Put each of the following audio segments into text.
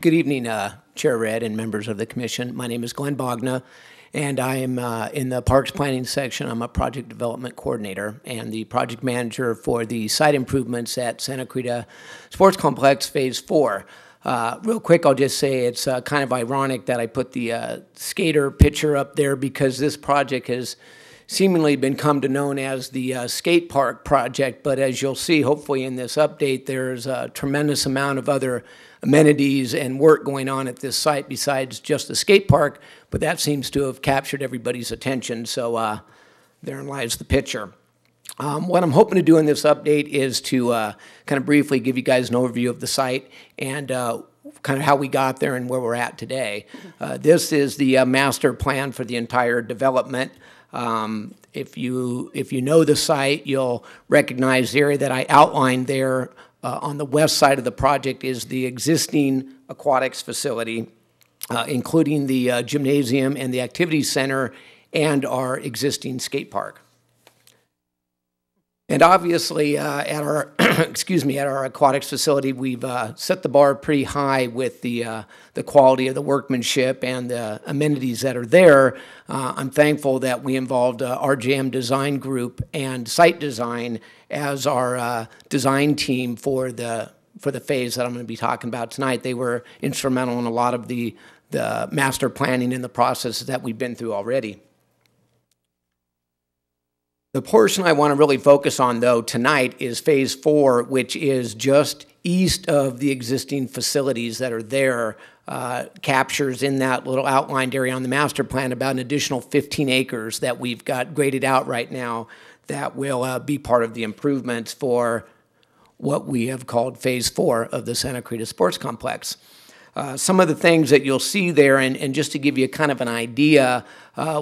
Good evening, Chair Red and members of the Commission. My name is Glenn Bogna, and I am in the Parks Planning section. I'm a Project Development Coordinator and the Project Manager for the site improvements at Santa Clarita Sports Complex Phase 4. Real quick, I'll just say it's kind of ironic that I put the skater picture up there because this project has seemingly been come to known as the skate park project, but as you'll see hopefully in this update, there's a tremendous amount of other amenities and work going on at this site besides just the skate park, but that seems to have captured everybody's attention, so therein lies the picture. What I'm hoping to do in this update is to kind of briefly give you guys an overview of the site and kind of how we got there and where we're at today. This is the master plan for the entire development. If you know the site, you'll recognize the area that I outlined there on the west side of the project is the existing aquatics facility, including the gymnasium and the activity center and our existing skate park. And obviously, at our at our aquatics facility, we've set the bar pretty high with the quality of the workmanship and the amenities that are there. I'm thankful that we involved RJM Design Group and Site Design as our design team for the phase that I'm going to be talking about tonight. They were instrumental in a lot of the master planning and the processes that we've been through already. The portion I want to really focus on, though, tonight is Phase 4, which is just east of the existing facilities that are there, captures in that little outlined area on the master plan about an additional 15 acres that we've got graded out right now that will be part of the improvements for what we have called Phase 4 of the Santa Clarita Sports Complex. Some of the things that you'll see there, and just to give you kind of an idea,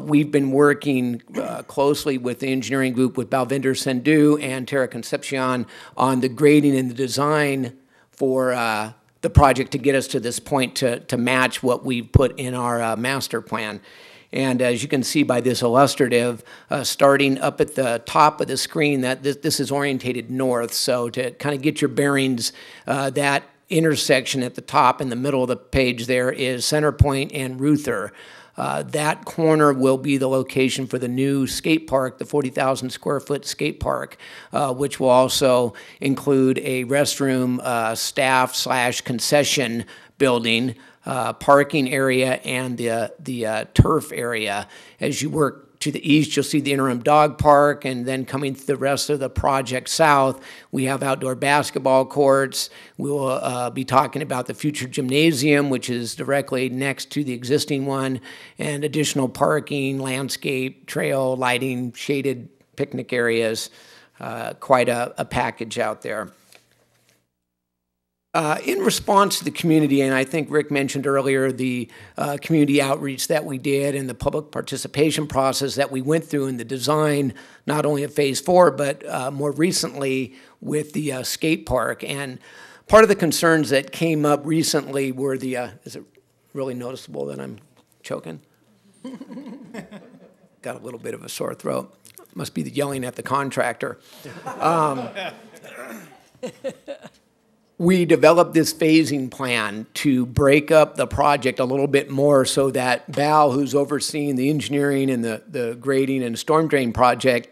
we've been working closely with the engineering group with Balvinder Sandhu and Terra Concepcion on the grading and the design for the project to get us to this point to match what we've put in our master plan. And as you can see by this illustrative, starting up at the top of the screen, that this is orientated north, so to kind of get your bearings, that intersection at the top in the middle of the page there is Center Point and Ruther. That corner will be the location for the new skate park, the 40,000 square foot skate park, which will also include a restroom, staff/concession building, parking area, and the turf area. As you work to the east, you'll see the interim dog park, and then coming to the rest of the project south, we have outdoor basketball courts. We will be talking about the future gymnasium, which is directly next to the existing one, and additional parking, landscape, trail, lighting, shaded picnic areas, quite a package out there. In response to the community, and I think Rick mentioned earlier the community outreach that we did and the public participation process that we went through in the design, not only of Phase 4, but more recently with the skate park. And part of the concerns that came up recently were the, is it really noticeable that I'm choking? Got a little bit of a sore throat. Must be the yelling at the contractor. We developed this phasing plan to break up the project a little bit more so that Val, who's overseeing the engineering and the grading and storm drain project,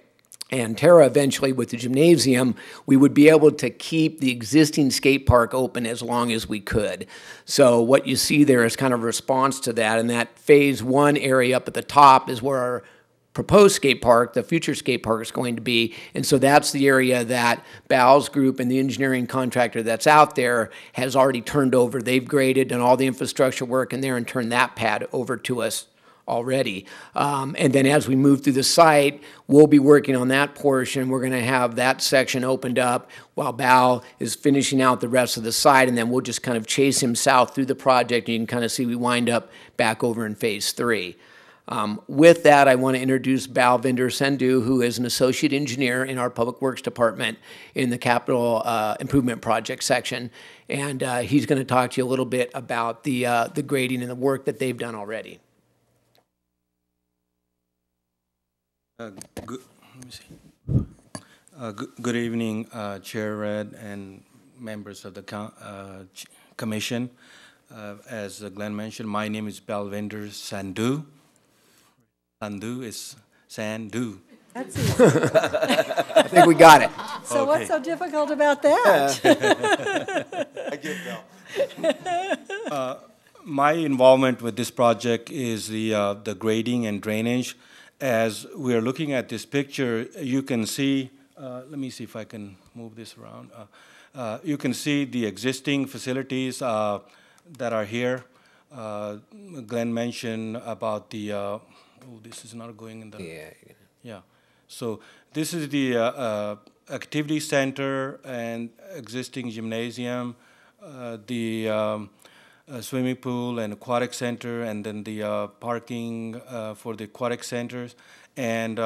and Tara eventually with the gymnasium, we would be able to keep the existing skate park open as long as we could. So what you see there is kind of a response to that, and that Phase 1 area up at the top is where our proposed skate park, the future skate park, is going to be, and so that's the area that Bal's group and the engineering contractor that's out there has already turned over. They've graded and all the infrastructure work in there and turned that pad over to us already. And then as we move through the site, we'll be working on that portion. We're going to have that section opened up while Bal is finishing out the rest of the site, and then we'll just kind of chase him south through the project, and you can kind of see we wind up back over in Phase 3. With that, I want to introduce Balvinder Sandhu, who is an associate engineer in our Public Works Department in the Capital Improvement Project section, and he's going to talk to you a little bit about the grading and the work that they've done already. Good evening, Chair Red and members of the Commission. As Glenn mentioned, my name is Balvinder Sandhu. Sandhu is Sandhu. That's easy. I think we got it. So Okay. what's so difficult about that? I get Val. My involvement with this project is the grading and drainage. As we are looking at this picture, you can see, let me see if I can move this around. You can see the existing facilities that are here. Glenn mentioned about the, oh, this is not going in the. Yeah. Yeah. So this is the activity center and existing gymnasium, the swimming pool and aquatic center, and then the parking for the aquatic centers. And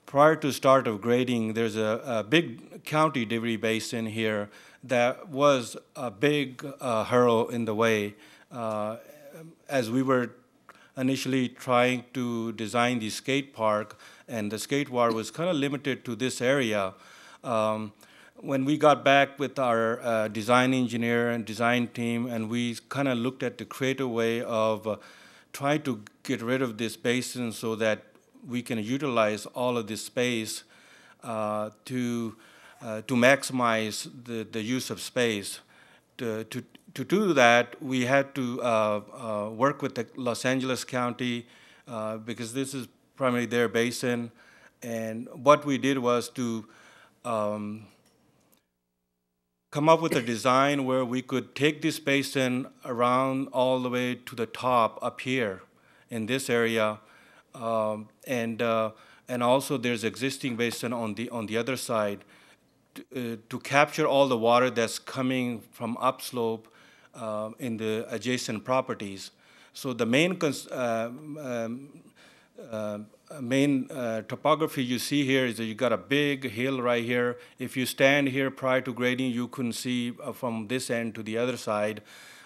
prior to start of grading, there's a big county debris basin here that was a big hurdle in the way. As we were initially trying to design the skate park, and the skate park was kind of limited to this area. When we got back with our design engineer and design team, and we kind of looked at the creative way of trying to get rid of this basin so that we can utilize all of this space to maximize the use of space. To do that, we had to work with the Los Angeles County because this is primarily their basin. And what we did was to come up with a design where we could take this basin around all the way to the top up here in this area. And also there's existing basin on the other side to capture all the water that's coming from upslope in the adjacent properties. So the main topography you see here is that you got a big hill right here. If you stand here prior to grading, you couldn't see from this end to the other side.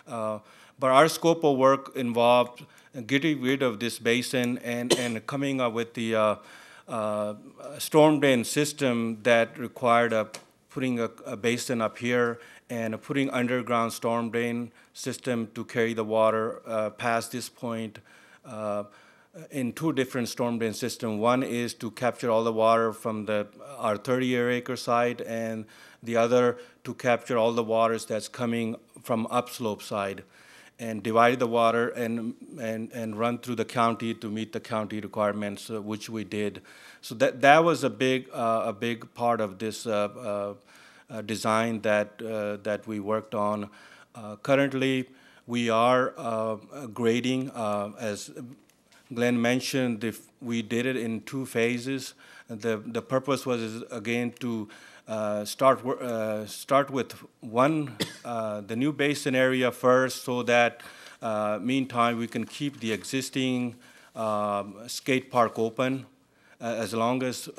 But our scope of work involved getting rid of this basin and coming up with the storm drain system that required putting a basin up here and putting underground storm drain system to carry the water past this point in two different storm drain systems. One is to capture all the water from our 30-acre side, and the other to capture all the waters that's coming from upslope side, and divide the water and run through the county to meet the county requirements, which we did. So that was a big part of this design that we worked on. Currently, we are grading. As Glenn mentioned, we did it in 2 phases. The purpose was again to start with the new basin area first, so that meantime we can keep the existing skate park open as long as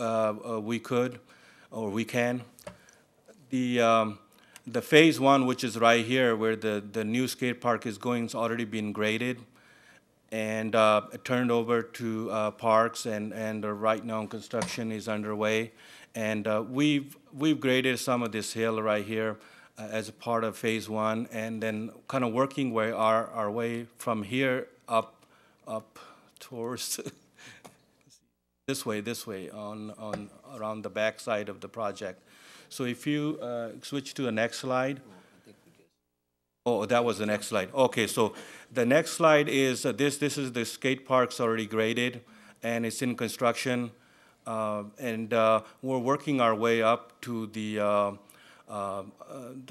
we could or we can. The phase 1, which is right here, where the new skate park is going, has already been graded and turned over to Parks, and right now construction is underway. And we've graded some of this hill right here as a part of phase 1, and then kind of working our way from here up towards this way on around the back side of the project. So if you switch to the next slide. Oh, that was the next slide. Okay, so the next slide is this is the skate park's already graded, and it's in construction. And we're working our way up to the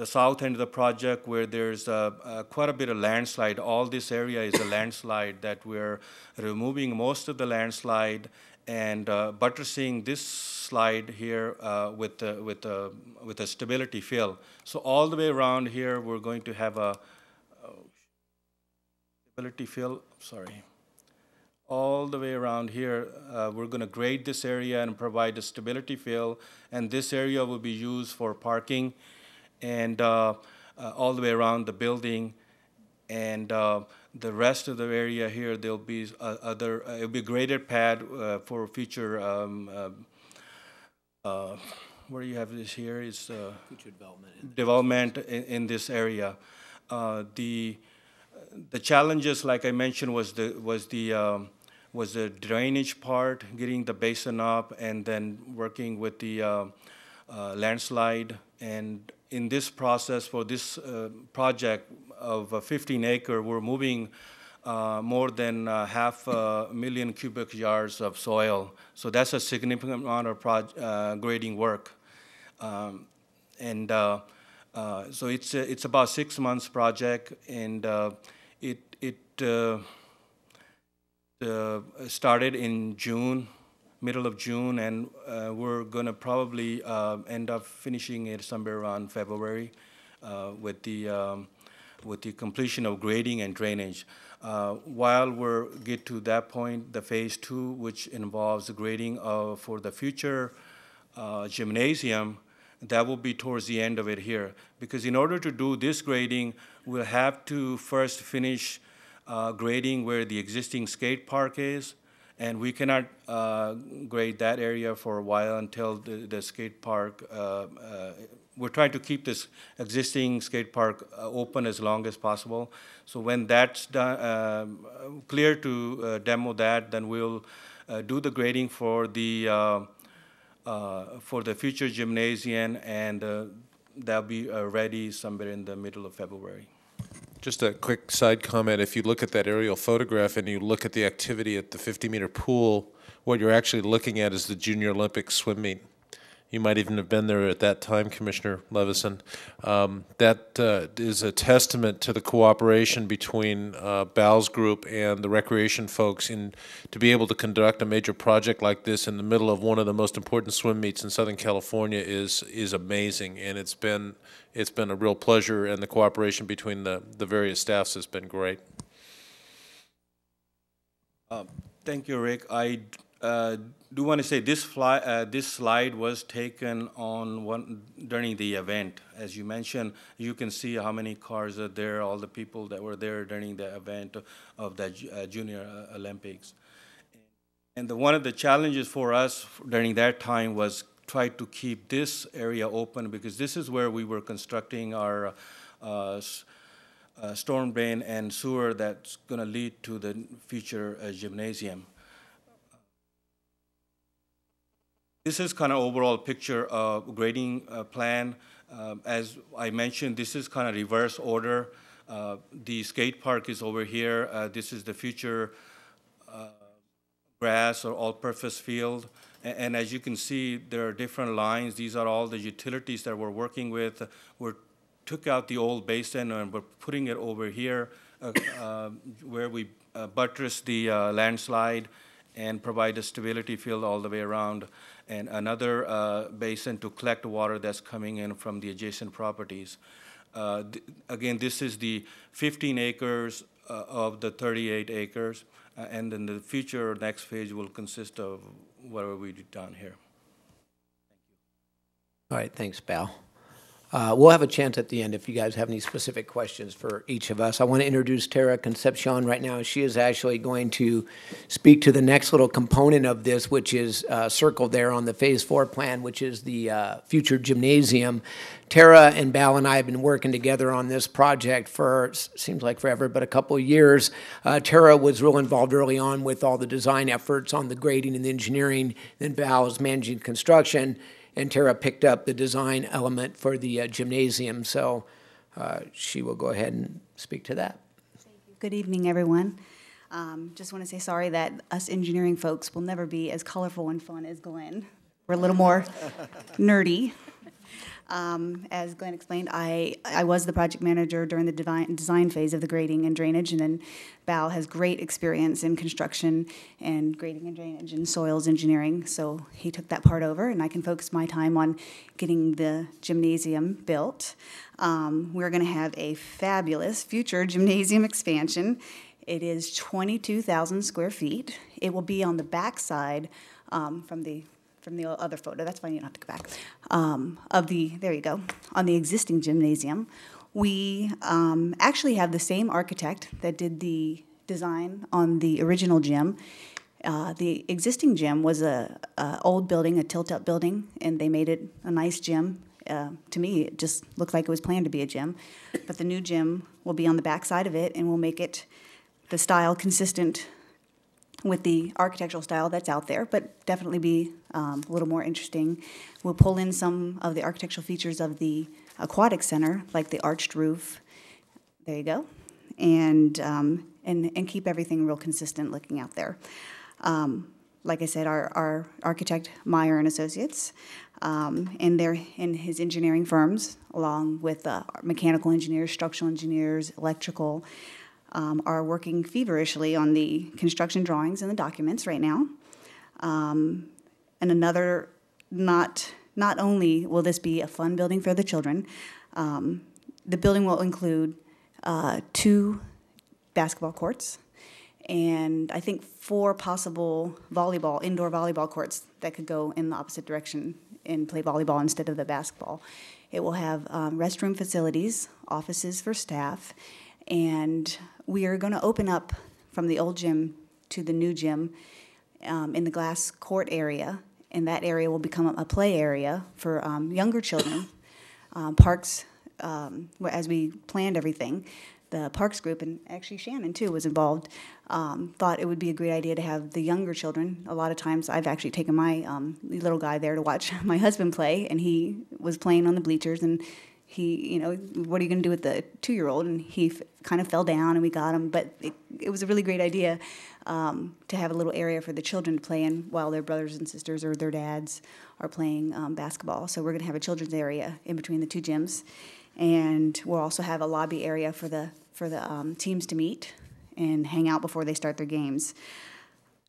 south end of the project, where there's quite a bit of landslide. All this area is a landslide that we're removing most of the landslide and buttressing this slide here with a stability fill. So all the way around here, we're going to have a stability fill. Sorry. All the way around here, we're going to grade this area and provide a stability fill, and this area will be used for parking, and all the way around the building, and the rest of the area here, there'll be it'll be graded pad for future. Where you have this here is Future development. development in this area. the challenges, like I mentioned, was the drainage part, getting the basin up, and then working with the landslide. And in this process, for this project of 15 acre, we're moving more than 500,000 cubic yards of soil. So that's a significant amount of grading work. So it's about 6 months project, and it started in June, middle of June, and we're gonna probably end up finishing it somewhere around February with the completion of grading and drainage. While we're get to that point, the phase 2, which involves the grading for the future gymnasium, that will be towards the end of it here. Because in order to do this grading, we'll have to first finish grading where the existing skate park is, and we cannot grade that area for a while until the skate park, we're trying to keep this existing skate park open as long as possible. So when that's done, clear to demo that, then we'll do the grading for the future gymnasium, and that'll be ready somewhere in the middle of February. Just a quick side comment. If you look at that aerial photograph and you look at the activity at the 50-meter pool, what you're actually looking at is the Junior Olympic swim meet. You might even have been there at that time, Commissioner Levison. That is a testament to the cooperation between Bal's group and the recreation folks to be able to conduct a major project like this in the middle of one of the most important swim meets in Southern California is amazing, and it's been a real pleasure, and the cooperation between the various staffs has been great. Thank you, Rick. I do want to say this slide was taken during the event. As you mentioned, you can see how many cars are there, all the people that were there during the event of the Junior Olympics. And one of the challenges for us during that time was try to keep this area open, because this is where we were constructing our storm drain and sewer that's going to lead to the future gymnasium. This is kind of overall picture of grading plan. As I mentioned, this is kind of reverse order. The skate park is over here. This is the future grass or all-purpose field. And as you can see, there are different lines. These are all the utilities that we're working with. We took out the old basin and we're putting it over here where we buttress the landslide and provide a stability field all the way around, and another basin to collect water that's coming in from the adjacent properties. Again, this is the 15 acres of the 38 acres, and then the future next phase will consist of whatever we do down here. All right, thanks, Bal. We'll have a chance at the end if you guys have any specific questions for each of us. I want to introduce Tara Concepcion right now. She is actually going to speak to the next little component of this, which is circled there on the Phase 4 plan, which is the future gymnasium. Tara and Bal and I have been working together on this project for, seems like forever, but a couple of years. Tara was real involved early on with all the design efforts on the grading and the engineering. Then Bal was managing construction, and Tara picked up the design element for the gymnasium. So she will go ahead and speak to that. Good evening, everyone. Just want to say sorry that us engineering folks will never be as colorful and fun as Glenn. We're a little more nerdy. As Glenn explained, I was the project manager during the design phase of the grading and drainage, and then Bal has great experience in construction and grading and drainage and soils engineering, so he took that part over, and I can focus my time on getting the gymnasium built. We're going to have a fabulous future gymnasium expansion. It is 22,000 square feet. It will be on the back side from the other photo, that's fine, you don't have to go back, there you go, on the existing gymnasium. We actually have the same architect that did the design on the original gym. The existing gym was a old building, a tilt-up building, and they made it a nice gym. to me, it just looked like it was planned to be a gym. But the new gym will be on the back side of it, and we'll make it the style consistent with the architectural style that's out there, but definitely be a little more interesting. We'll pull in some of the architectural features of the aquatic center, like the arched roof. There you go. And keep everything real consistent looking out there. Like I said, our architect, Meyer and Associates, and his engineering firms, along with mechanical engineers, structural engineers, electrical, are working feverishly on the construction drawings and the documents right now. And another, not only will this be a fun building for the children, the building will include 2 basketball courts, and I think 4 possible indoor volleyball courts that could go in the opposite direction and play volleyball instead of the basketball. It will have restroom facilities, offices for staff, and we are going to open up from the old gym to the new gym in the glass court area, and that area will become a play area for younger children. Parks, as we planned everything, the Parks group, and actually Shannon too was involved, thought it would be a great idea to have the younger children. A lot of times I've actually taken my little guy there to watch my husband play, and he was playing on the bleachers, and he, what are you going to do with the 2-year-old? And he kind of fell down, and we got him. But it was a really great idea to have a little area for the children to play in while their brothers and sisters or their dads are playing basketball. So we're going to have a children's area in between the 2 gyms. And we'll also have a lobby area for the teams to meet and hang out before they start their games.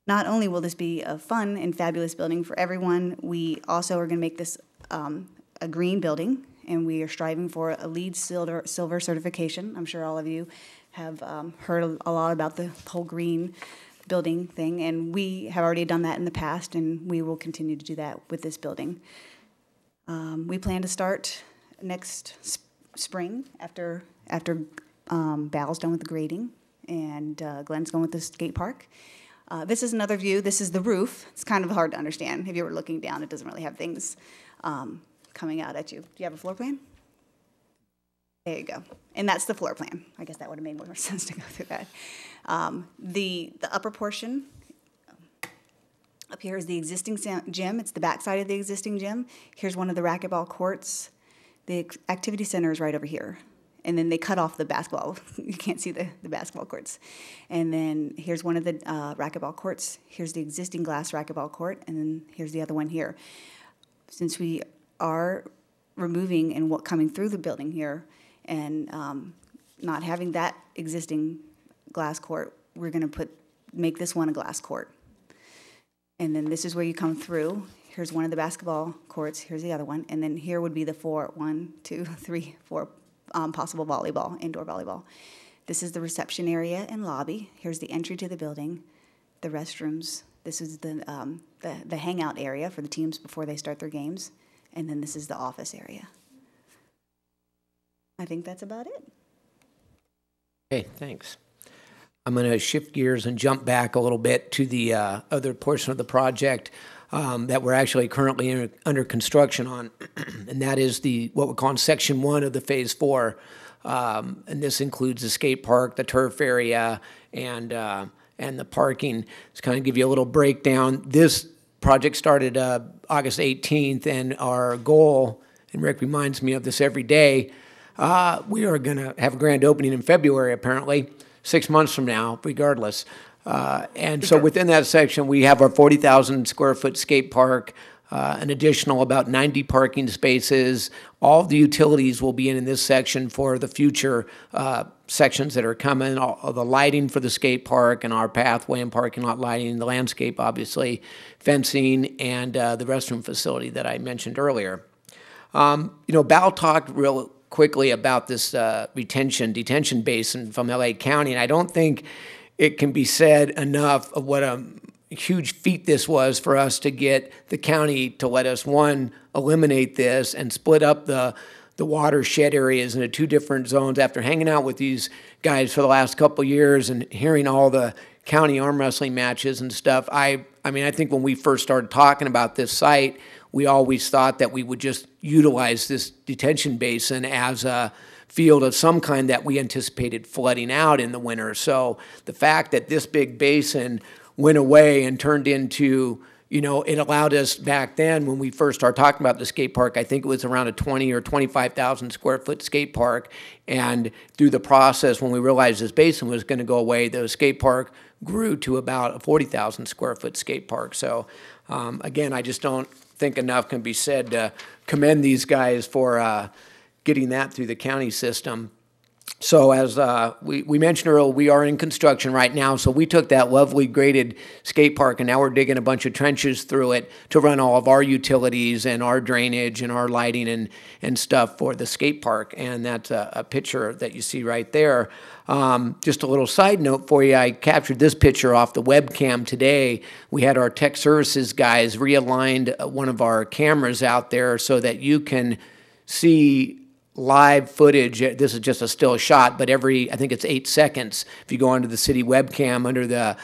Not only will this be a fun and fabulous building for everyone, we also are going to make this a green building, and we are striving for a LEED silver certification. I'm sure all of you have heard a lot about the whole green building thing, and we have already done that in the past, and we will continue to do that with this building. We plan to start next spring after Val's done with the grading and Glenn's going with the skate park. This is another view. This is the roof. It's kind of hard to understand. If you were looking down, it doesn't really have things coming out at you. Do you have a floor plan? There you go. And that's the floor plan. I guess that would have made more sense to go through that. The upper portion up here is the existing gym. It's the back side of the existing gym. Here's one of the racquetball courts. The activity center is right over here. And then they cut off the basketball. You can't see the basketball courts. And then here's one of the racquetball courts. Here's the existing glass racquetball court, and then here's the other one here. Since we are removing and coming through the building here and not having that existing glass court, we're going to make this one a glass court. And then this is where you come through. Here's one of the basketball courts. Here's the other one. And then here would be the 4 possible indoor volleyball. This is the reception area and lobby. Here's the entry to the building, the restrooms. This is the hangout area for the teams before they start their games. And then this is the office area. I think that's about it. Okay, thanks. I'm going to shift gears and jump back a little bit to the other portion of the project that we're actually currently under construction on, and that is what we're calling Section 1 of the Phase 4. And this includes the skate park, the turf area, and the parking. To kind of give you a little breakdown, this project started August 18th, and our goal, and Rick reminds me of this every day, we are going to have a grand opening in February, apparently, 6 months from now, regardless. And so within that section, we have our 40,000 square foot skate park, an additional about 90 parking spaces. All the utilities will be in this section for the future sections that are coming, all the lighting for the skate park and our pathway and parking lot lighting, the landscape, obviously, fencing, and the restroom facility that I mentioned earlier. Bal talked real quickly about this detention basin from LA County, and I don't think it can be said enough of what a huge feat this was for us to get the county to let us, one, eliminate this and split up the watershed areas into 2 different zones. After hanging out with these guys for the last couple of years and hearing all the county arm wrestling matches and stuff, I mean, I think when we first started talking about this site, we always thought that we would just utilize this detention basin as a field of some kind that we anticipated flooding out in the winter. So the fact that this big basin went away and turned into, you know, it allowed us back then when we first started talking about the skate park, I think it was around a 20 or 25,000 square foot skate park. And through the process, when we realized this basin was going to go away, the skate park grew to about a 40,000 square foot skate park. So again, I just don't think enough can be said to commend these guys for getting that through the county system. So as we mentioned earlier, we are in construction right now. So we took that lovely graded skate park and now we're digging a bunch of trenches through it to run all of our utilities and our drainage and our lighting and stuff for the skate park. And that's a picture that you see right there. Just a little side note for you, I captured this picture off the webcam today. We had our tech services guys realigned one of our cameras out there so that you can see live footage. This is just a still shot, but every, I think it's 8 seconds. If you go onto the city webcam under the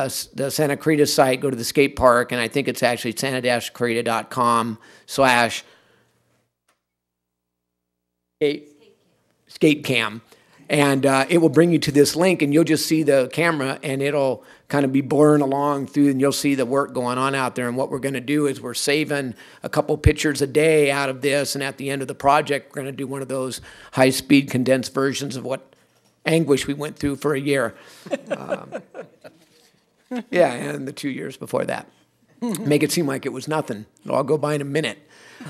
Santa Clarita site, go to the skate park, and I think it's actually santa-clarita.com/skatecam. And it will bring you to this link, and you'll just see the camera, and it'll kind of be blurring along through, and you'll see the work going on out there. And what we're going to do is we're saving a couple pictures a day out of this, and at the end of the project, we're going to do one of those high-speed condensed versions of what anguish we went through for a year. Yeah, and the 2 years before that. Make it seem like it was nothing. It'll all go by in a minute.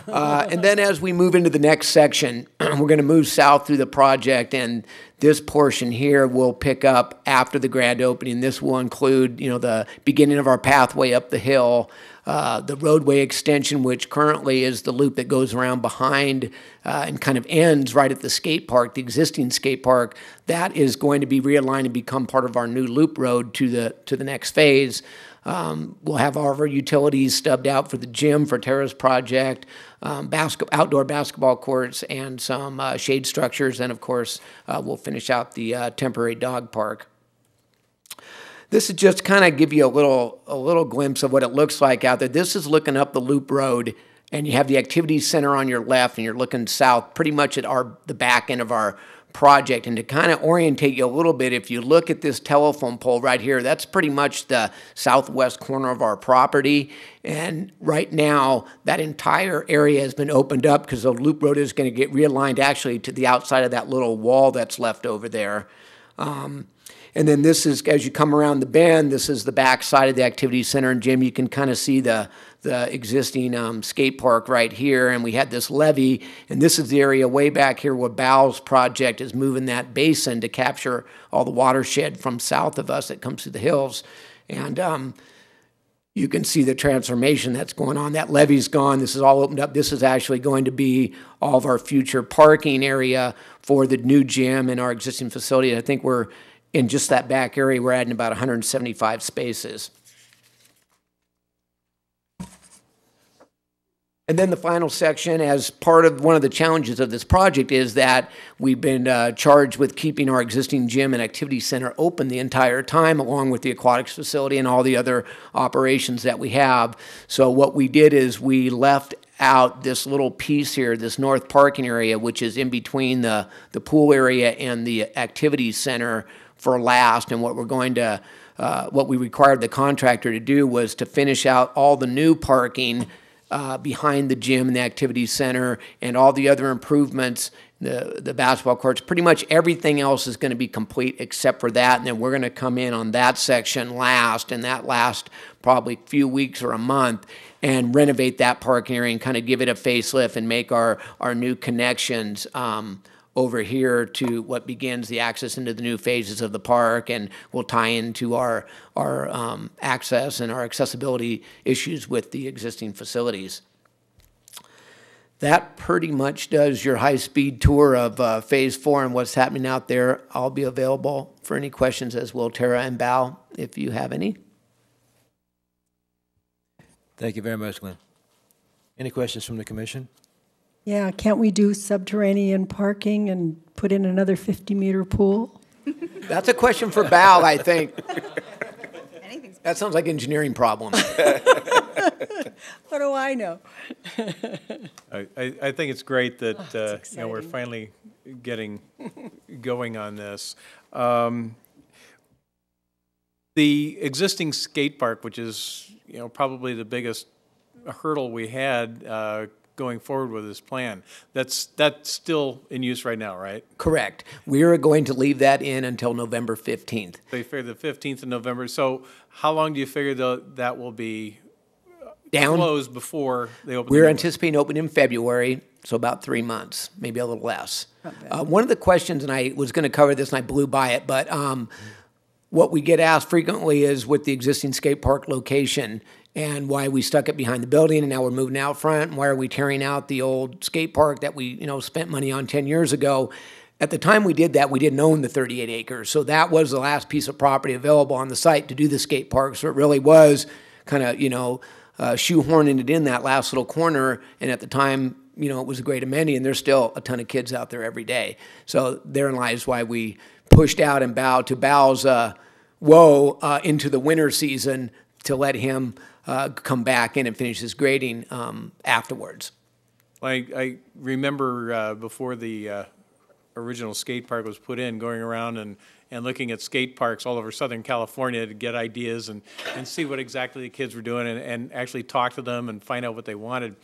And then as we move into the next section, we're going to move south through the project, and this portion here will pick up after the grand opening. This will include, you know, the beginning of our pathway up the hill, the roadway extension, which currently is the loop that goes around behind and kind of ends right at the skate park, the existing skate park. That is going to be realigned and become part of our new loop road to the next phase. We'll have all of our utilities stubbed out for the gym, for Tara's project, outdoor basketball courts, and some shade structures. And, of course, we'll finish out the temporary dog park. This is just kind of give you a little glimpse of what it looks like out there. This is looking up the loop road, and you have the activity center on your left, and you're looking south pretty much at the back end of our project. And to kind of orientate you a little bit, if you look at this telephone pole right here, that's pretty much the southwest corner of our property. And right now, that entire area has been opened up because the loop road is going to get realigned actually to the outside of that little wall that's left over there. And then this is, as you come around the bend, this is the back side of the activity center and gym. You can kind of see the existing skate park right here. And we had this levee, and this is the area way back here where Bowles project is moving that basin to capture all the watershed from south of us that comes through the hills. And you can see the transformation that's going on. That levee's gone. This is all opened up. This is actually going to be all of our future parking area for the new gym and our existing facility. I think we're in just that back area, we're adding about 175 spaces. And then the final section, as part of one of the challenges of this project, is that we've been charged with keeping our existing gym and activity center open the entire time, along with the aquatics facility and all the other operations that we have. So what we did is we left out this little piece here, this north parking area, which is in between the pool area and the activity center, for last. And what we're going to, what we required the contractor to do was to finish out all the new parking behind the gym and the activity center and all the other improvements, the basketball courts. Pretty much everything else is going to be complete except for that. And then we're going to come in on that section last, and that last probably a few weeks or a month, and renovate that parking area and kind of give it a facelift and make our new connections over here to what begins the access into the new phases of the park, and will tie into our access and our accessibility issues with the existing facilities. That pretty much does your high-speed tour of Phase 4 and what's happening out there. I'll be available for any questions, as will Tara and Bao, if you have any. Thank you very much, Glenn. Any questions from the commission? Yeah, can't we do subterranean parking and put in another 50-meter pool? That's a question for Bao, I think. That sounds like engineering problems. What do I know? I think it's great that it's we're exciting. finally getting going on this. The existing skate park, which is probably the biggest hurdle we had going forward with this plan, that's still in use right now, right? Correct. We are going to leave that in until November 15th. They figure the 15th of November. So how long do you figure that will be Down. closed before they open? We're the anticipating opening in February, so about 3 months, maybe a little less. One of the questions, and I was going to cover this and I blew by it, but what we get asked frequently is with the existing skate park location and why we stuck it behind the building and now we're moving out front, and why are we tearing out the old skate park that we spent money on 10 years ago. At the time we did that, we didn't own the 38 acres, so that was the last piece of property available on the site to do the skate park, so it really was kind of, shoehorning it in that last little corner, and at the time, it was a great amenity, and there's still a ton of kids out there every day. So therein lies why we pushed out and Bow's woe into the winter season to let him come back in and finish his grading afterwards. I remember before the original skate park was put in, going around and looking at skate parks all over Southern California to get ideas and see what exactly the kids were doing and actually talk to them and find out what they wanted.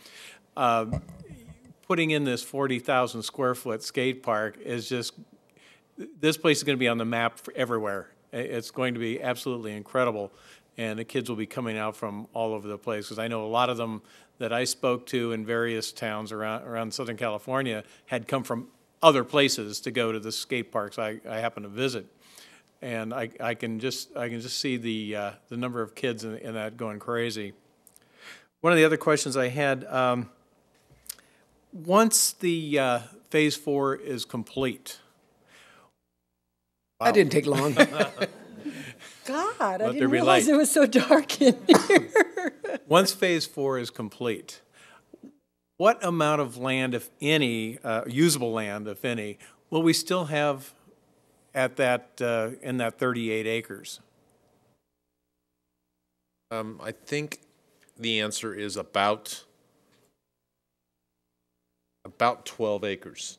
Putting in this 40,000 square foot skate park is just, this place is going to be on the map for everywhere. It's going to be absolutely incredible, and the kids will be coming out from all over the place, because I know a lot of them that I spoke to in various towns around Southern California had come from other places to go to the skate parks I happen to visit. And I can just see the number of kids in that going crazy. One of the other questions I had, once the Phase 4 is complete. That didn't take long. God, I there didn't be realize light. it was so dark in here. Once Phase 4 is complete, what amount of land, if any, usable land, if any, will we still have at that in that 38 acres? I think the answer is about 12 acres.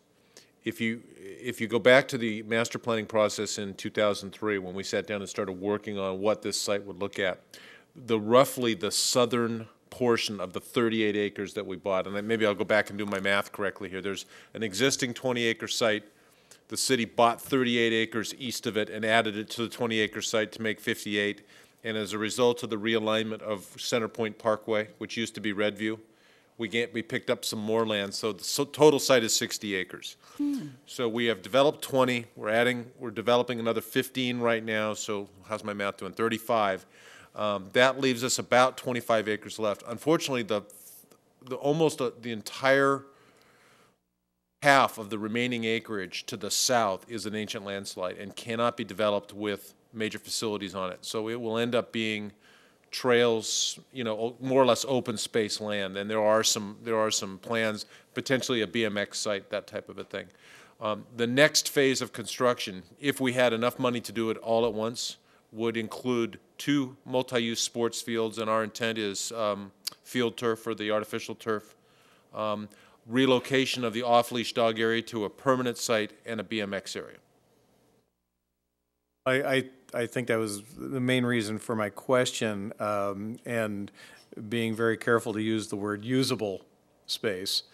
If you go back to the master planning process in 2003, when we sat down and started working on what this site would look at, roughly the southern portion of the 38 acres that we bought, and maybe I'll go back and do my math correctly here. There's an existing 20-acre site. The city bought 38 acres east of it and added it to the 20-acre site to make 58. And as a result of the realignment of Center Point Parkway, which used to be Redview, we picked up some more land. So the total site is 60 acres. So we have developed 20. We're developing another 15 right now. So how's my math doing? 35. That leaves us about 25 acres left. Unfortunately, almost the entire half of the remaining acreage to the south is an ancient landslide and cannot be developed with major facilities on it. So it will end up being trails, more or less open space land. And there are some plans, potentially a BMX site, that type of a thing. The next phase of construction, if we had enough money to do it all at once, would include 2 multi-use sports fields, and our intent is field turf for the artificial turf, relocation of the off-leash dog area to a permanent site, and a BMX area. I think that was the main reason for my question, and being very careful to use the word usable space,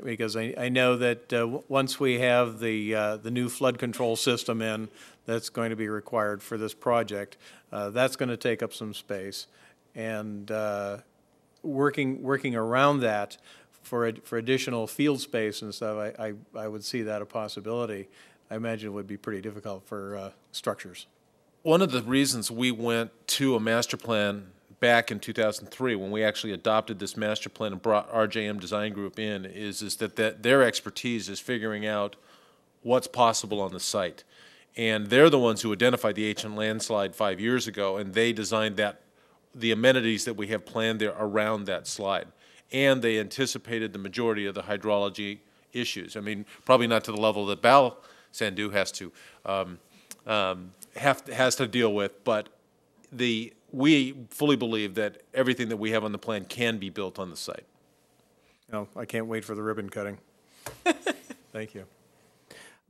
because I know that once we have the new flood control system in, that's going to be required for this project. That's going to take up some space, and working around that for additional field space and stuff, I would see that a possibility. I imagine it would be pretty difficult for structures. One of the reasons we went to a master plan back in 2003, when we actually adopted this master plan and brought RJM Design Group in, is that their expertise is figuring out what's possible on the site. And they're the ones who identified the ancient landslide 5 years ago, and they designed the amenities that we have planned there around that slide. And they anticipated the majority of the hydrology issues. I mean, probably not to the level that Bal Sandu has to deal with, but we fully believe that everything that we have on the plan can be built on the site. No, I can't wait for the ribbon cutting. Thank you.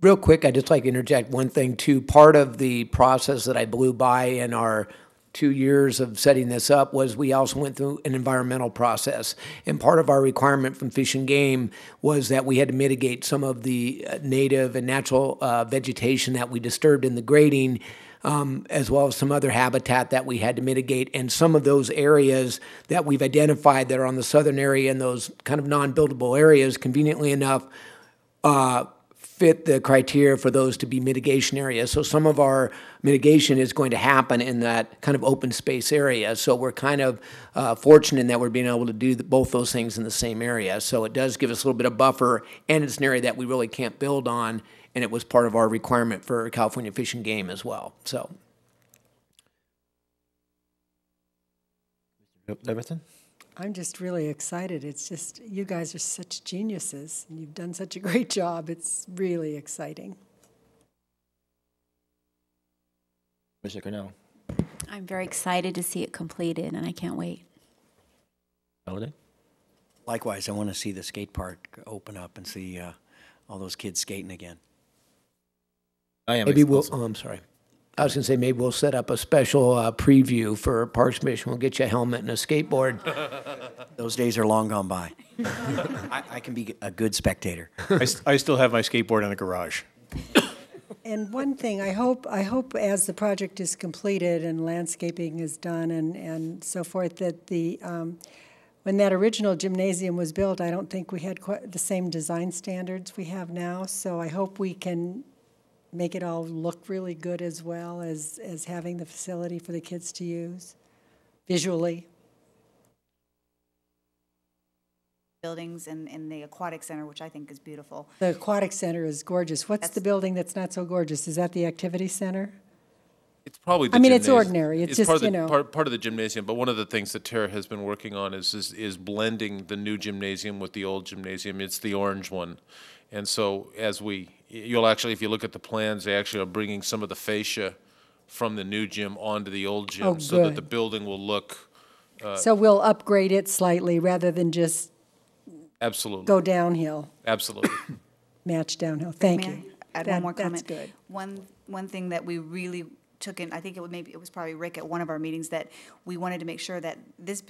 Real quick, I'd just like to interject one thing too. Part of the process that I blew by in our 2 years of setting this up was we also went through an environmental process. And part of our requirement from Fish and Game was that we had to mitigate some of the native and natural vegetation that we disturbed in the grading, as well as some other habitat that we had to mitigate. And some of those areas that we've identified that are on the southern area and those kind of non-buildable areas, conveniently enough, fit the criteria for those to be mitigation areas. So some of our mitigation is going to happen in that kind of open space area. So we're kind of fortunate in that we're being able to do both those things in the same area. So it does give us a little bit of buffer, and it's an area that we really can't build on, and it was part of our requirement for California Fish and Game as well. So. Everything? I'm just really excited. It's just, you guys are such geniuses, and you've done such a great job. It's really exciting. Mr. Cornell? I'm very excited to see it completed, and I can't wait. Holiday? Likewise, I want to see the skate park open up and see all those kids skating again. I am. Maybe we'll, I'm sorry. I was going to say maybe we'll set up a special preview for Parks Commission. We'll get you a helmet and a skateboard. Those days are long gone by. I can be a good spectator. I still have my skateboard in the garage. And one thing, I hope as the project is completed and landscaping is done and so forth, that the when that original gymnasium was built, I don't think we had quite the same design standards we have now. So I hope we can make it all look really good as well as having the facility for the kids to use visually. Buildings and the aquatic center, which I think is beautiful. The aquatic center is gorgeous. What's the building that's not so gorgeous? Is that the activity center? It's probably the I mean, gymnasium. it's ordinary. It's just, part of the, you know. part of the gymnasium, but one of the things that Tara has been working on is blending the new gymnasium with the old gymnasium. It's the orange one. And so you'll actually, if you look at the plans, they actually are bringing some of the fascia from the new gym onto the old gym so that the building will look. So we'll upgrade it slightly rather than just absolutely go downhill. Absolutely. Match downhill. Thank you. Add one more comment. That's good. One thing that we really took in, I think it was probably Rick at one of our meetings, that we wanted to make sure that this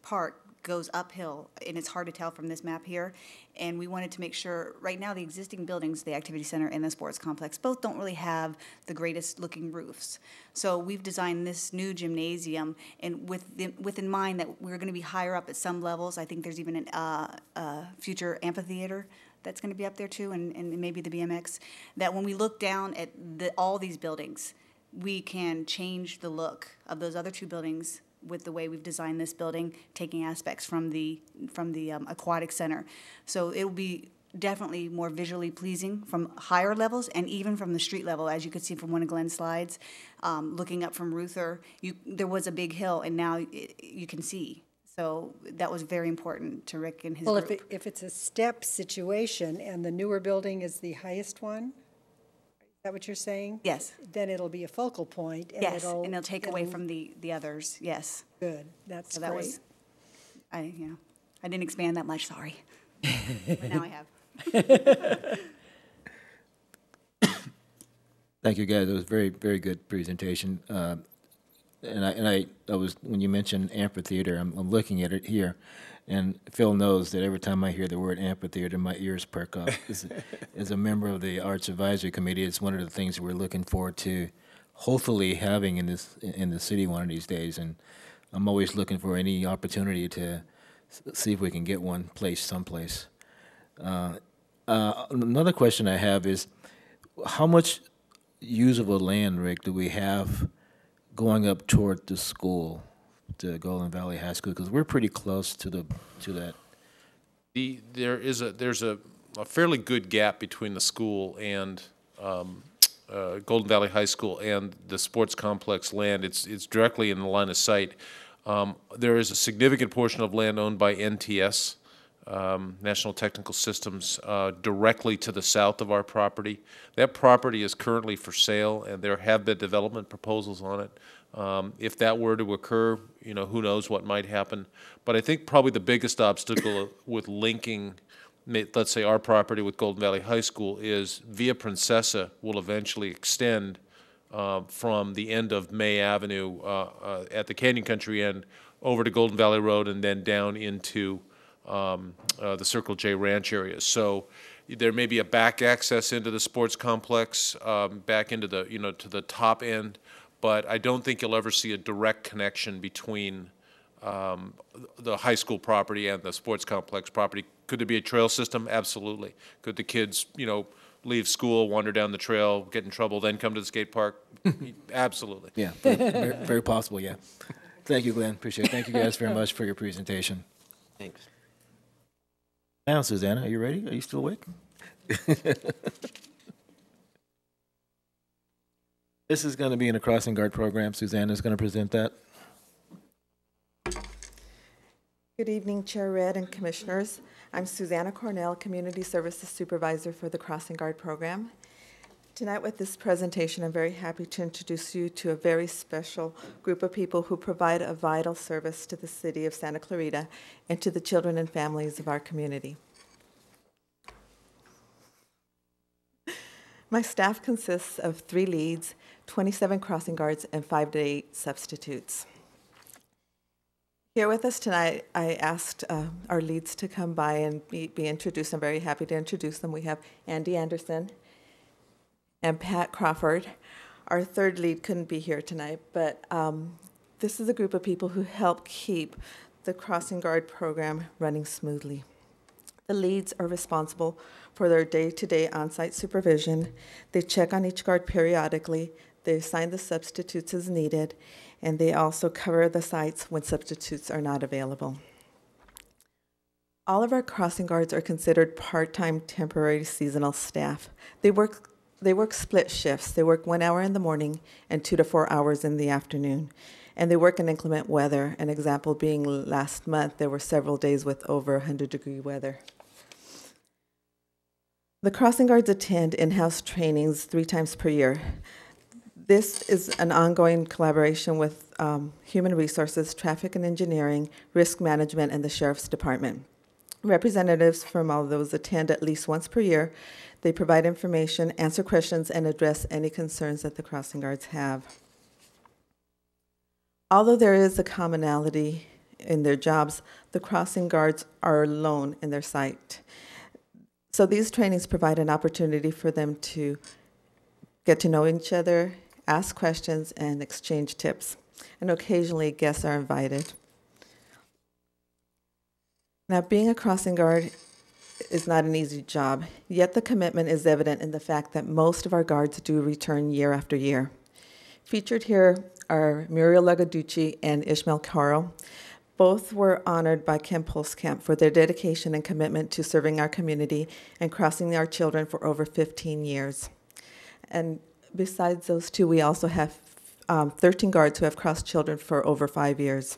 park goes uphill, and it's hard to tell from this map here. And we wanted to make sure, right now, the existing buildings, the activity center and the sports complex, both don't really have the greatest looking roofs. So we've designed this new gymnasium, and with in mind that we're going to be higher up at some levels. I think there's even a future amphitheater that's going to be up there too, and maybe the BMX, that when we look down at all these buildings, we can change the look of those other two buildings with the way we've designed this building, taking aspects from the aquatic center. So it will be definitely more visually pleasing from higher levels and even from the street level, as you could see from one of Glenn's slides. Looking up from Ruther, there was a big hill, and now you can see. So that was very important to Rick and his group. Well, if it's a step situation and the newer building is the highest one, is that what you're saying? Yes. Then it'll be a focal point. And yes, and it'll take away from the others, yes. Good, that's so that great. I didn't expand that much, sorry. But now I have. Thank you, guys. It was very, very good presentation. And I was, when you mentioned amphitheater, I'm looking at it here, and Phil knows that every time I hear the word amphitheater, my ears perk up. As a member of the Arts Advisory Committee, it's one of the things we're looking forward to, hopefully having in the city one of these days. And I'm always looking for any opportunity to see if we can get one placed someplace. Another question I have is, how much usable land, Rick, do we have going up toward the school, to Golden Valley High School? Because we're pretty close to that. There's a fairly good gap between the school and Golden Valley High School and the sports complex land. It's directly in the line of sight. There is a significant portion of land owned by NTS, National Technical Systems, directly to the south of our property. That property is currently for sale, and there have been development proposals on it. If that were to occur, you know, who knows what might happen. But I think probably the biggest obstacle with linking, let's say, our property with Golden Valley High School is Via Princesa will eventually extend from the end of May Avenue at the Canyon Country end over to Golden Valley Road and then down into the Circle J Ranch area. So there may be a back access into the sports complex, back into the, you know, to the top end, but I don't think you'll ever see a direct connection between the high school property and the sports complex property. Could there be a trail system? Absolutely. Could the kids, you know, leave school, wander down the trail, get in trouble, then come to the skate park? Absolutely. Yeah, very, very possible, yeah. Thank you, Glenn. Appreciate it. Thank you guys very much for your presentation. Thanks. Now, Susanna, are you ready? Are you still awake? This is going to be in a crossing guard program. Susanna's going to present that. Good evening, Chair Red and Commissioners. I'm Susanna Cornell, Community Services Supervisor for the Crossing Guard Program. Tonight with this presentation, I'm very happy to introduce you to a very special group of people who provide a vital service to the city of Santa Clarita and to the children and families of our community. My staff consists of 3 leads, 27 crossing guards, and 5 to 8 substitutes. Here with us tonight, I asked our leads to come by and be introduced. I'm very happy to introduce them. We have Andy Anderson and Pat Crawford. Our 3rd lead couldn't be here tonight, but this is a group of people who help keep the crossing guard program running smoothly. The leads are responsible for their day-to-day on-site supervision. They check on each guard periodically. They assign the substitutes as needed, and they also cover the sites when substitutes are not available. All of our crossing guards are considered part-time, temporary, seasonal staff. They work split shifts. They work 1 hour in the morning and 2 to 4 hours in the afternoon. And they work in inclement weather. An example being last month, there were several days with over 100-degree weather. The crossing guards attend in-house trainings 3 times per year. This is an ongoing collaboration with Human Resources, Traffic and Engineering, Risk Management, and the Sheriff's Department. Representatives from all of those attend at least once per year. They provide information, answer questions, and address any concerns that the crossing guards have. Although there is a commonality in their jobs, the crossing guards are alone in their site. So these trainings provide an opportunity for them to get to know each other, ask questions, and exchange tips. And occasionally, guests are invited. Now, being a crossing guard is not an easy job, yet the commitment is evident in the fact that most of our guards do return year after year. Featured here are Muriel Lagaducci and Ishmael Caro. Both were honored by Ken Pulskamp for their dedication and commitment to serving our community and crossing our children for over 15 years. And besides those 2, we also have 13 guards who have crossed children for over 5 years.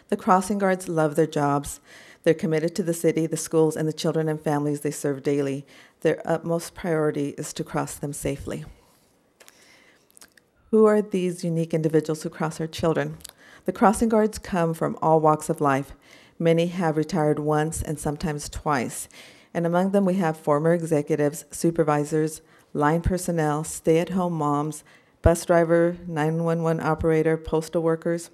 The crossing guards love their jobs. They're committed to the city, the schools, and the children and families they serve daily. Their utmost priority is to cross them safely. Who are these unique individuals who cross our children? The crossing guards come from all walks of life. Many have retired once and sometimes twice. And among them we have former executives, supervisors, line personnel, stay-at-home moms, bus driver, 911 operator, postal workers.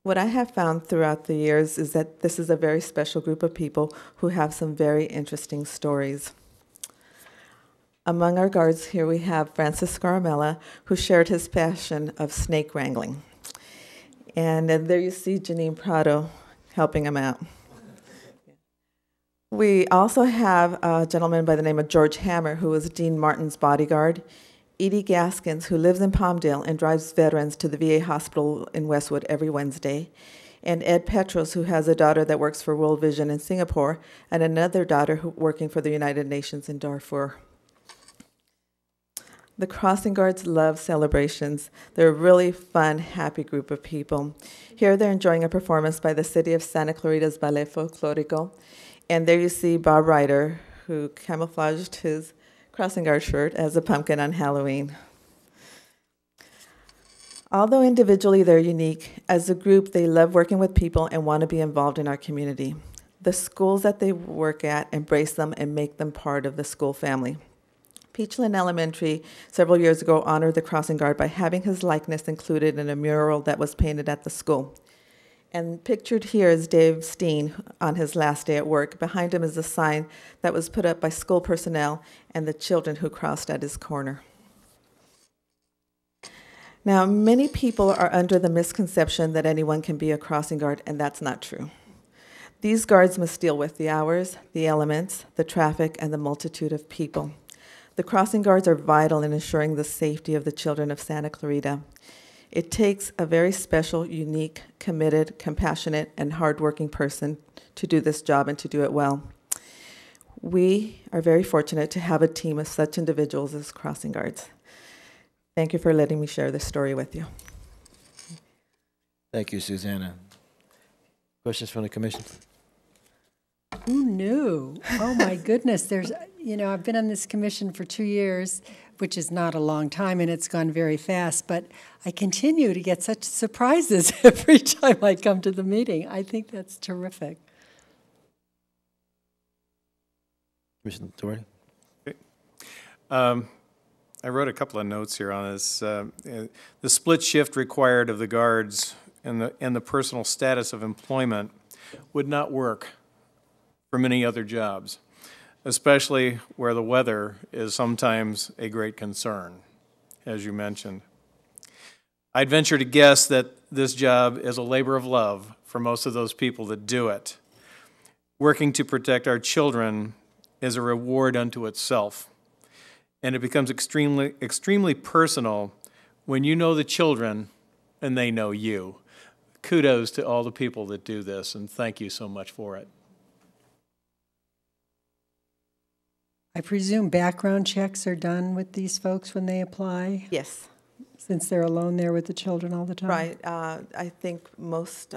What I have found throughout the years is that this is a very special group of people who have some very interesting stories. Among our guards here we have Francis Scaramella, who shared his passion of snake wrangling. And there you see Janine Prado helping him out. We also have a gentleman by the name of George Hammer, who was Dean Martin's bodyguard, Edie Gaskins, who lives in Palmdale and drives veterans to the VA hospital in Westwood every Wednesday, and Ed Petros, who has a daughter that works for World Vision in Singapore, and another daughter working for the United Nations in Darfur. The crossing guards love celebrations. They're a really fun, happy group of people. Here they're enjoying a performance by the City of Santa Clarita's Ballet Folklorico. And there you see Bob Ryder, who camouflaged his crossing guard shirt as a pumpkin on Halloween. Although individually they're unique, as a group they love working with people and want to be involved in our community. The schools that they work at embrace them and make them part of the school family. Peachland Elementary several years ago honored the crossing guard by having his likeness included in a mural that was painted at the school. And pictured here is Dave Steen on his last day at work. Behind him is a sign that was put up by school personnel and the children who crossed at his corner. Now, many people are under the misconception that anyone can be a crossing guard, and that's not true. These guards must deal with the hours, the elements, the traffic, and the multitude of people. The crossing guards are vital in ensuring the safety of the children of Santa Clarita. It takes a very special, unique, committed, compassionate, and hardworking person to do this job and to do it well. We are very fortunate to have a team of such individuals as crossing guards. Thank you for letting me share this story with you. Thank you, Susanna. Questions from the commission? Who knew? Oh my goodness, there's, I've been on this commission for 2 years, which is not a long time, and it's gone very fast, but I continue to get such surprises every time I come to the meeting. I think that's terrific. Commissioner Doherty? I wrote a couple of notes here on this. The split shift required of the guards and the personal status of employment would not work for many other jobs, especially where the weather is sometimes a great concern, as you mentioned. I'd venture to guess that this job is a labor of love for most of those people that do it. Working to protect our children is a reward unto itself, and it becomes extremely personal when you know the children and they know you. Kudos to all the people that do this, and thank you so much for it. I presume background checks are done with these folks when they apply? Yes. Since they're alone there with the children all the time? Right. I think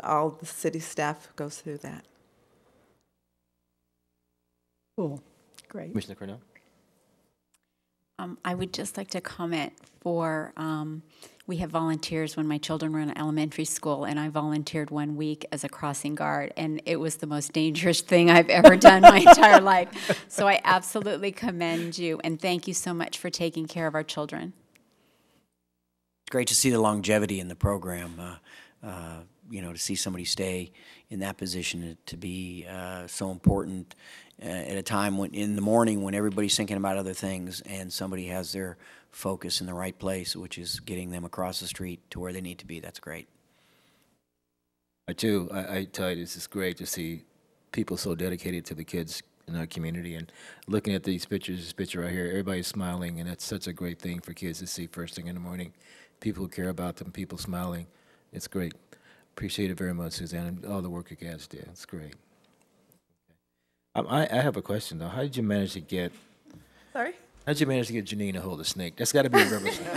all the city staff goes through that. Cool. Great. Commissioner Cornell? I would just like to comment for, we have volunteers when my children were in elementary school, and I volunteered 1 week as a crossing guard, and it was the most dangerous thing I've ever done my entire life. So I absolutely commend you, and thank you so much for taking care of our children. It's great to see the longevity in the program. To see somebody stay in that position to be so important at a time when in the morning when everybody's thinking about other things and somebody has their focus in the right place, which is getting them across the street to where they need to be. That's great. I tell you, this is great to see people so dedicated to the kids in our community. And looking at these pictures, this picture right here, everybody's smiling, and that's such a great thing for kids to see first thing in the morning. People who care about them, people smiling. It's great. Appreciate it very much, Suzanne, and all the work you guys did. It's great. I have a question, though. How did you manage to get... Sorry? How did you manage to get Janine to hold a snake? That's got to be a rubber snake.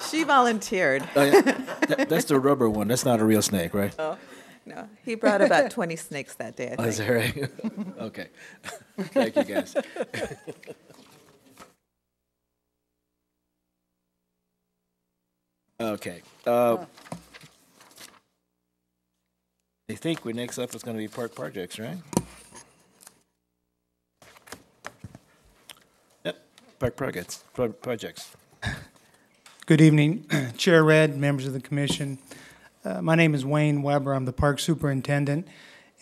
She volunteered. Oh, yeah. That's the rubber one. That's not a real snake, right? Oh, no. He brought about 20 snakes that day, I think. Oh, is that right? Okay. Thank you, guys. Okay. I think we're next up is going to be park projects, right? Yep, park projects. Good evening, Chair Red, members of the commission. My name is Wayne Weber. I'm the park superintendent.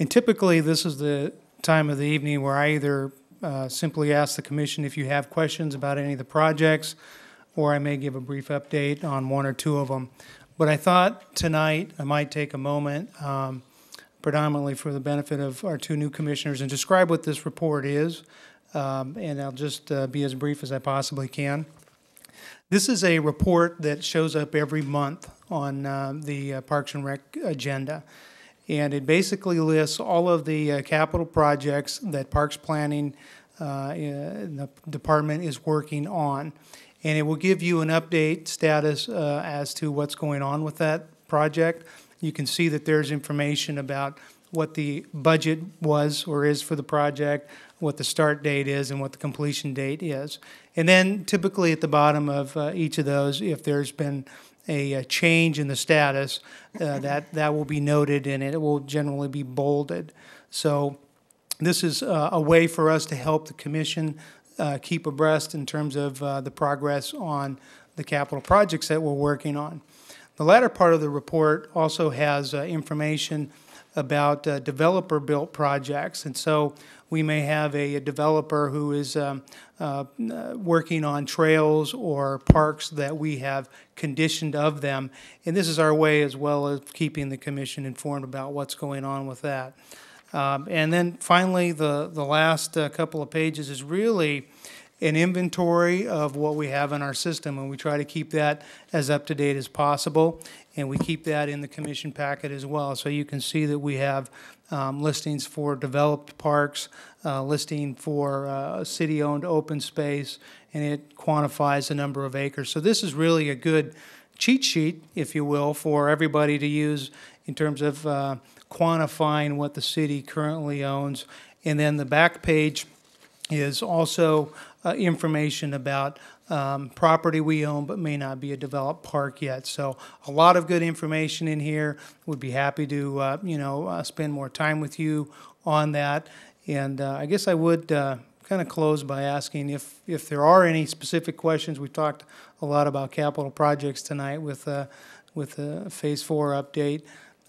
And typically, this is the time of the evening where I either simply ask the commission if you have questions about any of the projects, or I may give a brief update on one or two of them. But I thought tonight I might take a moment, predominantly for the benefit of our two new commissioners, and describe what this report is. And I'll just be as brief as I possibly can. This is a report that shows up every month on the Parks and Rec agenda. And it basically lists all of the capital projects that Parks Planning in the department is working on. And it will give you an update status as to what's going on with that project. You can see that there's information about what the budget was or is for the project, what the start date is, and what the completion date is. And then typically at the bottom of each of those, if there's been a change in the status, that will be noted, and it will generally be bolded. So this is a way for us to help the commission keep abreast in terms of the progress on the capital projects that we're working on. The latter part of the report also has information about developer-built projects, and so we may have a developer who is working on trails or parks that we have conditioned of them, and this is our way as well as keeping the commission informed about what's going on with that. And then finally, the last couple of pages is really an inventory of what we have in our system, and we try to keep that as up to date as possible, and we keep that in the commission packet as well. So you can see that we have listings for developed parks, listing for city-owned open space, and it quantifies the number of acres. So this is really a good cheat sheet, if you will, for everybody to use in terms of quantifying what the city currently owns. And then the back page is also information about property we own but may not be a developed park yet. So a lot of good information in here. Would be happy to spend more time with you on that. And I guess I would kind of close by asking if there are any specific questions. We've talked a lot about capital projects tonight with the Phase 4 update.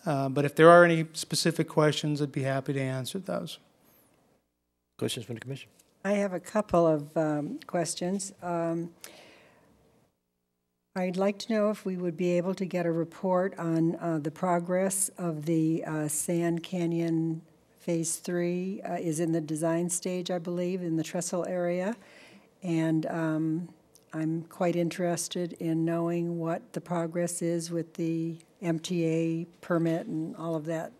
But if there are any specific questions, I'd be happy to answer those. Questions from the commission? I have a couple of questions. I'd like to know if we would be able to get a report on the progress of the Sand Canyon Phase 3 is in the design stage, I believe, in the trestle area. And I'm quite interested in knowing what the progress is with the MTA permit and all of that,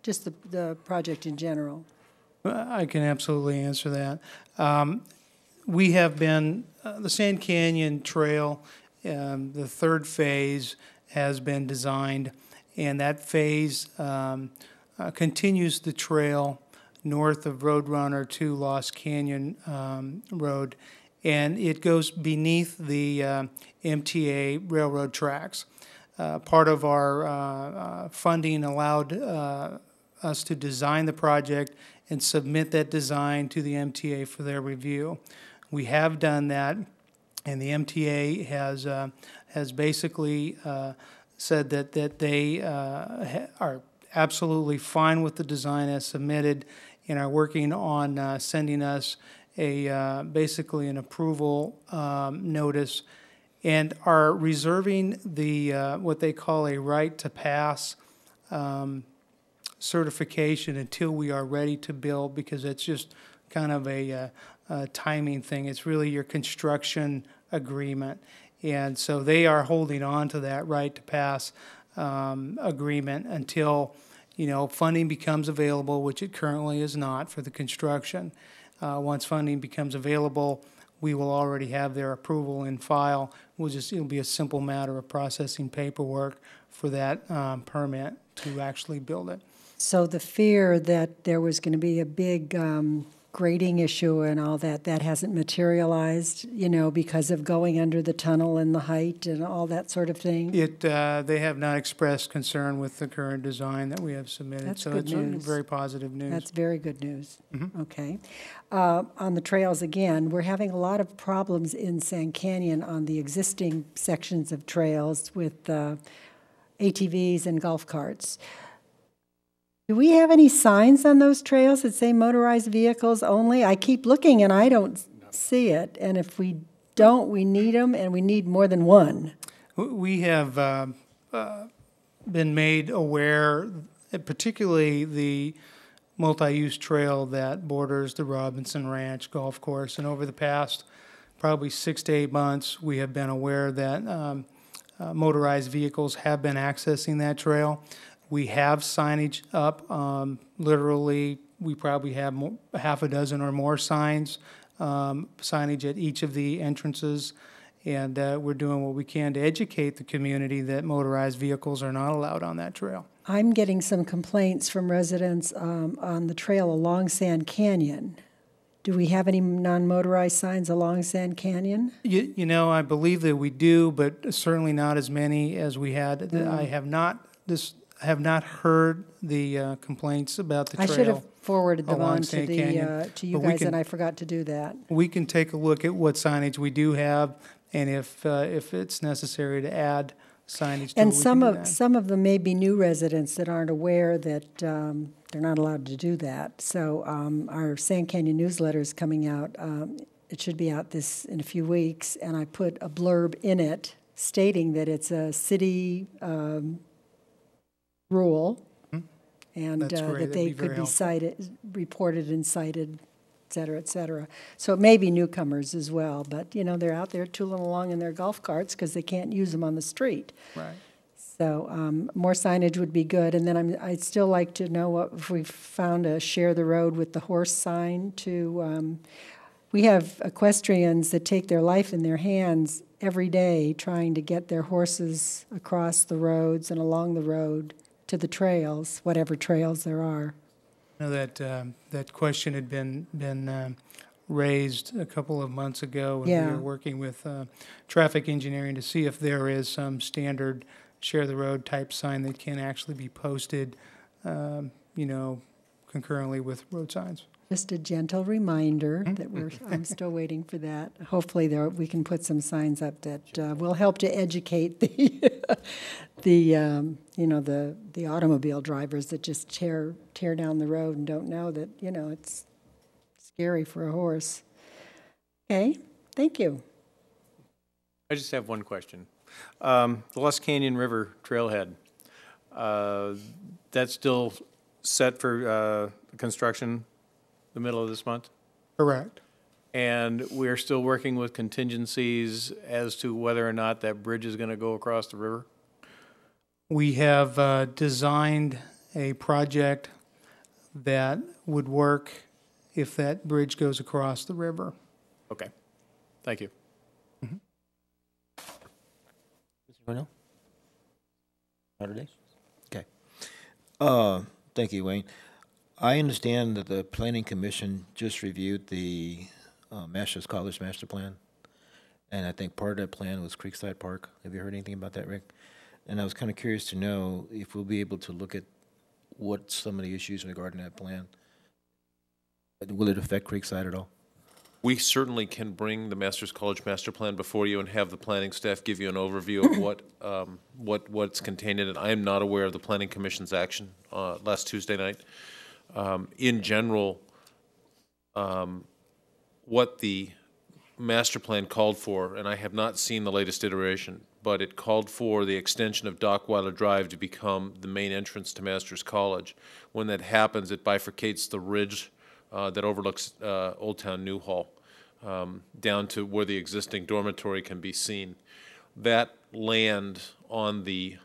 just the project in general. I can absolutely answer that. We have been, the Sand Canyon Trail, the third phase has been designed, and that phase continues the trail north of Roadrunner to Lost Canyon Road, and it goes beneath the MTA railroad tracks. Part of our funding allowed us to design the project and submit that design to the MTA for their review. We have done that, and the MTA has basically said that they are absolutely fine with the design as submitted, and are working on sending us basically an approval notice, and are reserving the what they call a right to pass certification until we are ready to build, because it's just kind of a timing thing. It's really your construction agreement, and so they are holding on to that right to pass agreement until funding becomes available, which it currently is not for the construction. Once funding becomes available, we will already have their approval in file. It'll be a simple matter of processing paperwork for that permit to actually build it. So the fear that there was going to be a big grading issue and all that hasn't materialized, because of going under the tunnel and the height and all that sort of thing? They have not expressed concern with the current design that we have submitted. That's so good it's news. Very positive news. That's very good news. Mm-hmm. Okay. On the trails again, we're having a lot of problems in Sand Canyon on the existing sections of trails with ATVs and golf carts. Do we have any signs on those trails that say motorized vehicles only? I keep looking and I don't see it. And if we don't, we need them, and we need more than one. We have been made aware, particularly the multi-use trail that borders the Robinson Ranch golf course. And over the past probably 6 to 8 months, we have been aware that motorized vehicles have been accessing that trail. We have signage up. Literally, we probably have half a dozen or more signage at each of the entrances, and we're doing what we can to educate the community that motorized vehicles are not allowed on that trail. I'm getting some complaints from residents on the trail along Sand Canyon Do we have any non-motorized signs along Sand Canyon? You know, I believe that we do, but certainly not as many as we had. I have not heard the complaints about the I trail. should have forwarded them along on to Sand the Canyon, to you but we guys, can- and I forgot to do that. We can take a look at what signage we do have, and if it's necessary to add signage to it, And we can do that. some of them may be new residents that aren't aware that they're not allowed to do that. So our Sand Canyon newsletter is coming out. It should be out in a few weeks, and I put a blurb in it stating that it's a city rule, and That's great. that That'd they be very could be helpful. cited, reported and cited, et cetera, et cetera. So it may be newcomers as well, but, you know, they're out there tooling along in their golf carts because they can't use them on the street. Right. So more signage would be good. And then I'd still like to know if we found a share the road with the horse sign to, we have equestrians that take their life in their hands every day trying to get their horses across the roads and along the road to the trails, whatever trails there are. I know that that question had been raised a couple of months ago, and we Yeah. were working with traffic engineering to see if there is some standard share the road type sign that can actually be posted, you know, concurrently with road signs. Just a gentle reminder that I'm still waiting for that. Hopefully we can put some signs up that will help to educate the automobile drivers that just tear down the road and don't know that, you know, it's scary for a horse. Okay, thank you. I just have one question. The Lost Canyon River Trailhead, that's still set for construction the middle of this month? Correct. And we're still working with contingencies as to whether or not that bridge is going to go across the river? We have designed a project that would work if that bridge goes across the river. Okay. Thank you. Mr. Saturdays? Okay. Thank you, Wayne. I understand that the Planning Commission just reviewed the Masters College Master Plan, and I think part of that plan was Creekside Park. Have you heard anything about that, Rick? And I was kind of curious to know if we'll be able to look at what some of the issues regarding that plan. Will it affect Creekside at all? We certainly can bring the Masters College Master Plan before you and have the planning staff give you an overview of what's contained in it. I am not aware of the Planning Commission's action last Tuesday night. In general, what the master plan called for, and I have not seen the latest iteration, but it called for the extension of Dockweiler Drive to become the main entrance to Masters College. When that happens, it bifurcates the ridge that overlooks Old Town Newhall down to where the existing dormitory can be seen. That land on the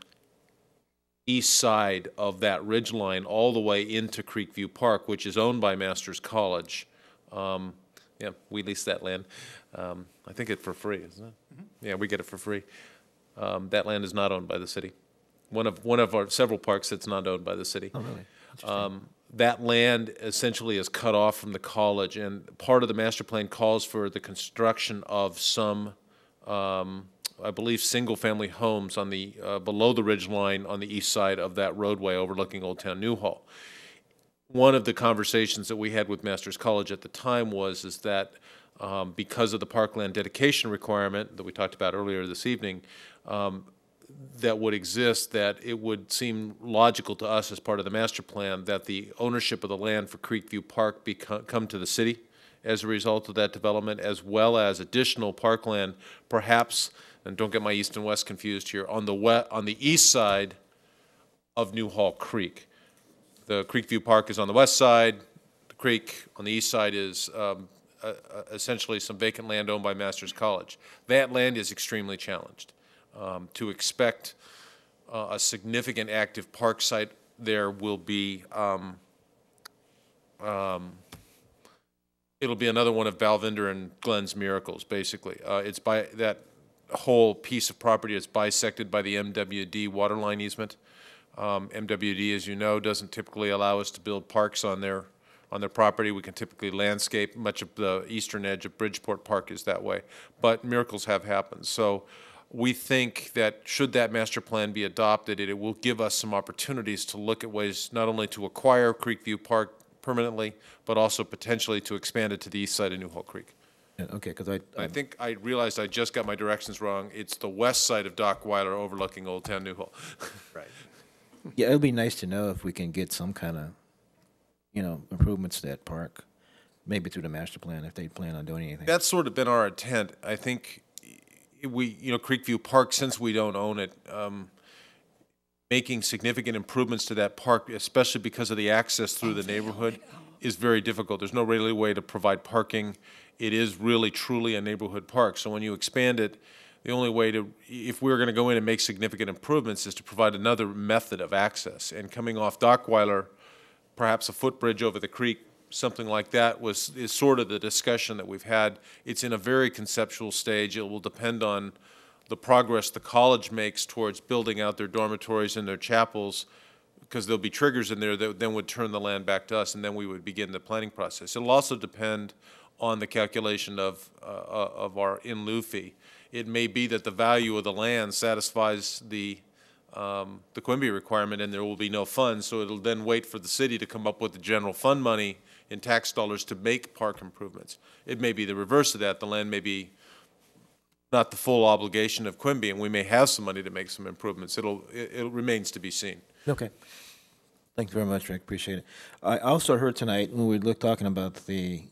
east side of that ridge line all the way into Creekview Park, which is owned by Masters College. Yeah, we lease that land. I think it's for free, isn't it? Mm-hmm. Yeah, we get it for free. That land is not owned by the city. One of our several parks that's not owned by the city. Oh, really? That land essentially is cut off from the college, and part of the master plan calls for the construction of some I believe, single-family homes on the below the ridge line on the east side of that roadway overlooking Old Town Newhall. One of the conversations that we had with Masters College at the time is that because of the parkland dedication requirement that we talked about earlier this evening, that would exist, that it would seem logical to us as part of the master plan that the ownership of the land for Creekview Park come to the city as a result of that development, as well as additional parkland, perhaps, and don't get my east and west confused here, on the east side of Newhall Creek. The Creekview Park is on the west side. The creek on the east side is essentially some vacant land owned by Masters College. That land is extremely challenged. To expect a significant active park site there will be, it'll be another one of Valvinder and Glenn's miracles, basically. It's by that whole piece of property is bisected by the MWD waterline easement. MWD, as you know, doesn't typically allow us to build parks on their on their property. We can typically landscape. Much of the eastern edge of Bridgeport Park is that way. But miracles have happened. So we think that should that master plan be adopted, it will give us some opportunities to look at ways not only to acquire Creekview Park permanently, but also potentially to expand it to the east side of Newhall Creek. Yeah, okay, because I think I realized I just got my directions wrong. It's the west side of Dock Weiler overlooking Old Town Newhall. Right. yeah, it would be nice to know if we can get some kind of, improvements to that park, maybe through the master plan if they plan on doing anything. That's sort of been our intent. I think Creekview Park, since we don't own it, making significant improvements to that park, especially because of the access through the neighborhood, is very difficult. There's no really way to provide parking. It is really, truly a neighborhood park. So when you expand it, the only way to, if we were going to go in and make significant improvements, is to provide another method of access. And coming off Dockweiler, perhaps a footbridge over the creek, something like that is sort of the discussion that we've had. It's in a very conceptual stage. It will depend on the progress the college makes towards building out their dormitories and their chapels, because there'll be triggers in there that then would turn the land back to us, and then we would begin the planning process. It'll also depend on the calculation of our in lieu fee. It may be that the value of the land satisfies the Quimby requirement, and there will be no funds, so it'll then wait for the city to come up with the general fund money in tax dollars to make park improvements. It may be the reverse of that. The land may be not the full obligation of Quimby, and we may have some money to make some improvements. It remains to be seen. Okay. Thank you very much, Rick. Appreciate it. I also heard tonight when we were talking about the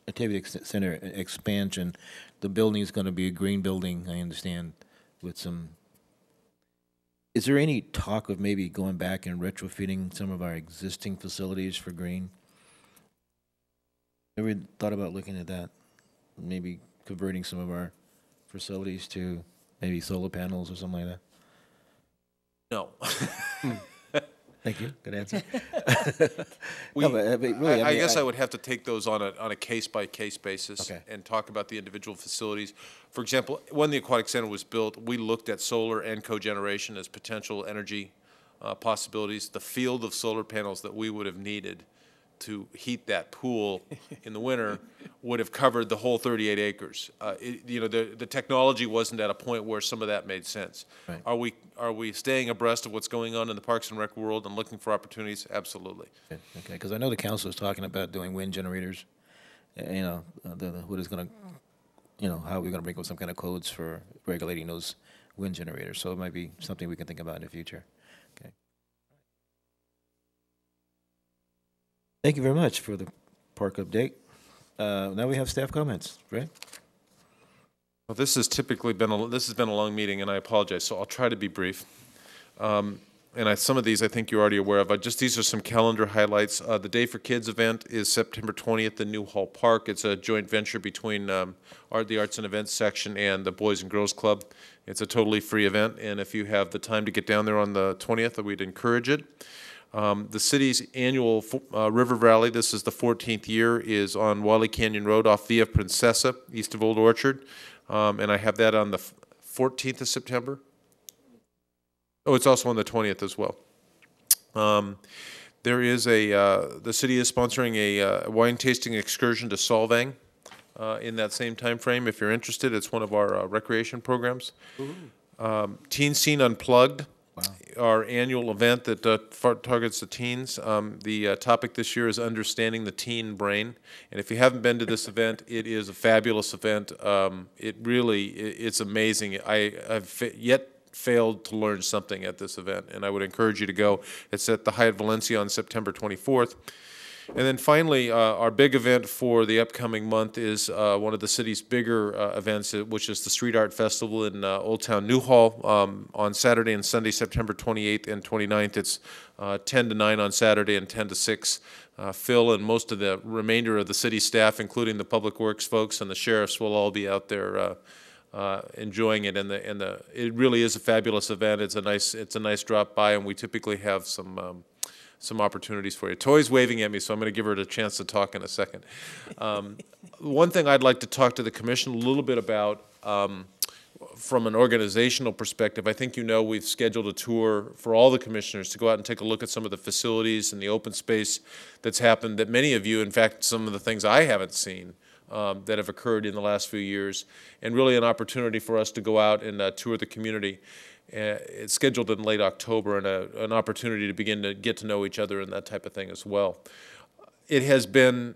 activity center expansion, the building is going to be a green building, I understand, with some. Is there any talk of maybe going back and retrofitting some of our existing facilities for green? Ever thought about looking at that? Maybe converting some of our facilities to maybe solar panels or something like that? No. Thank you. Good answer. I guess I would have to take those on a case-by-case basis and talk about the individual facilities. For example, when the Aquatic Center was built, we looked at solar and cogeneration as potential energy possibilities. The field of solar panels that we would have needed to heat that pool in the winter would have covered the whole 38 acres. The technology wasn't at a point where some of that made sense. Right. Are we staying abreast of what's going on in the Parks and Rec world and looking for opportunities? Absolutely. Okay, because I know the council is talking about doing wind generators. What is going to, how we're going to bring up some kind of codes for regulating those wind generators. So it might be something we can think about in the future. Okay. Thank you very much for the park update. Now we have staff comments, right? Well, this has been a long meeting, and I apologize. So I'll try to be brief. Some of these I think you're already aware of. These are some calendar highlights. The Day for Kids event is September 20th in Newhall Park. It's a joint venture between the Arts and Events section and the Boys and Girls Club. It's a totally free event, and if you have the time to get down there on the 20th, we'd encourage it. The city's annual river rally, this is the 14th year, is on Wally Canyon Road off Via Princesa, east of Old Orchard. And I have that on the 14th of September. Oh, it's also on the 20th as well. There is the city is sponsoring a wine tasting excursion to Solvang in that same time frame. If you're interested, it's one of our recreation programs. Teen Scene Unplugged. Wow. Our annual event that targets the teens. The topic this year is understanding the teen brain. And if you haven't been to this event, it is a fabulous event. It's amazing. I've yet failed to learn something at this event, and I would encourage you to go. It's at the Hyatt Valencia on September 24th. And then finally, our big event for the upcoming month is one of the city's bigger events, which is the Street Art Festival in Old Town Newhall on Saturday and Sunday, September 28th and 29th. It's 10 to 9 on Saturday and 10 to 6. Phil and most of the remainder of the city staff, including the Public Works folks and the sheriffs, will all be out there enjoying it. And it really is a fabulous event. It's a nice drop by, and we typically have some opportunities for you. Toy's waving at me, so I'm going to give her a chance to talk in a second. One thing I'd like to talk to the commission a little bit about, from an organizational perspective, I think we've scheduled a tour for all the commissioners to go out and take a look at some of the facilities and the open space that's happened that many of you, in fact, some of the things I haven't seen that have occurred in the last few years, and really an opportunity for us to go out and tour the community. It's scheduled in late October, and an opportunity to begin to get to know each other and that type of thing as well. It has been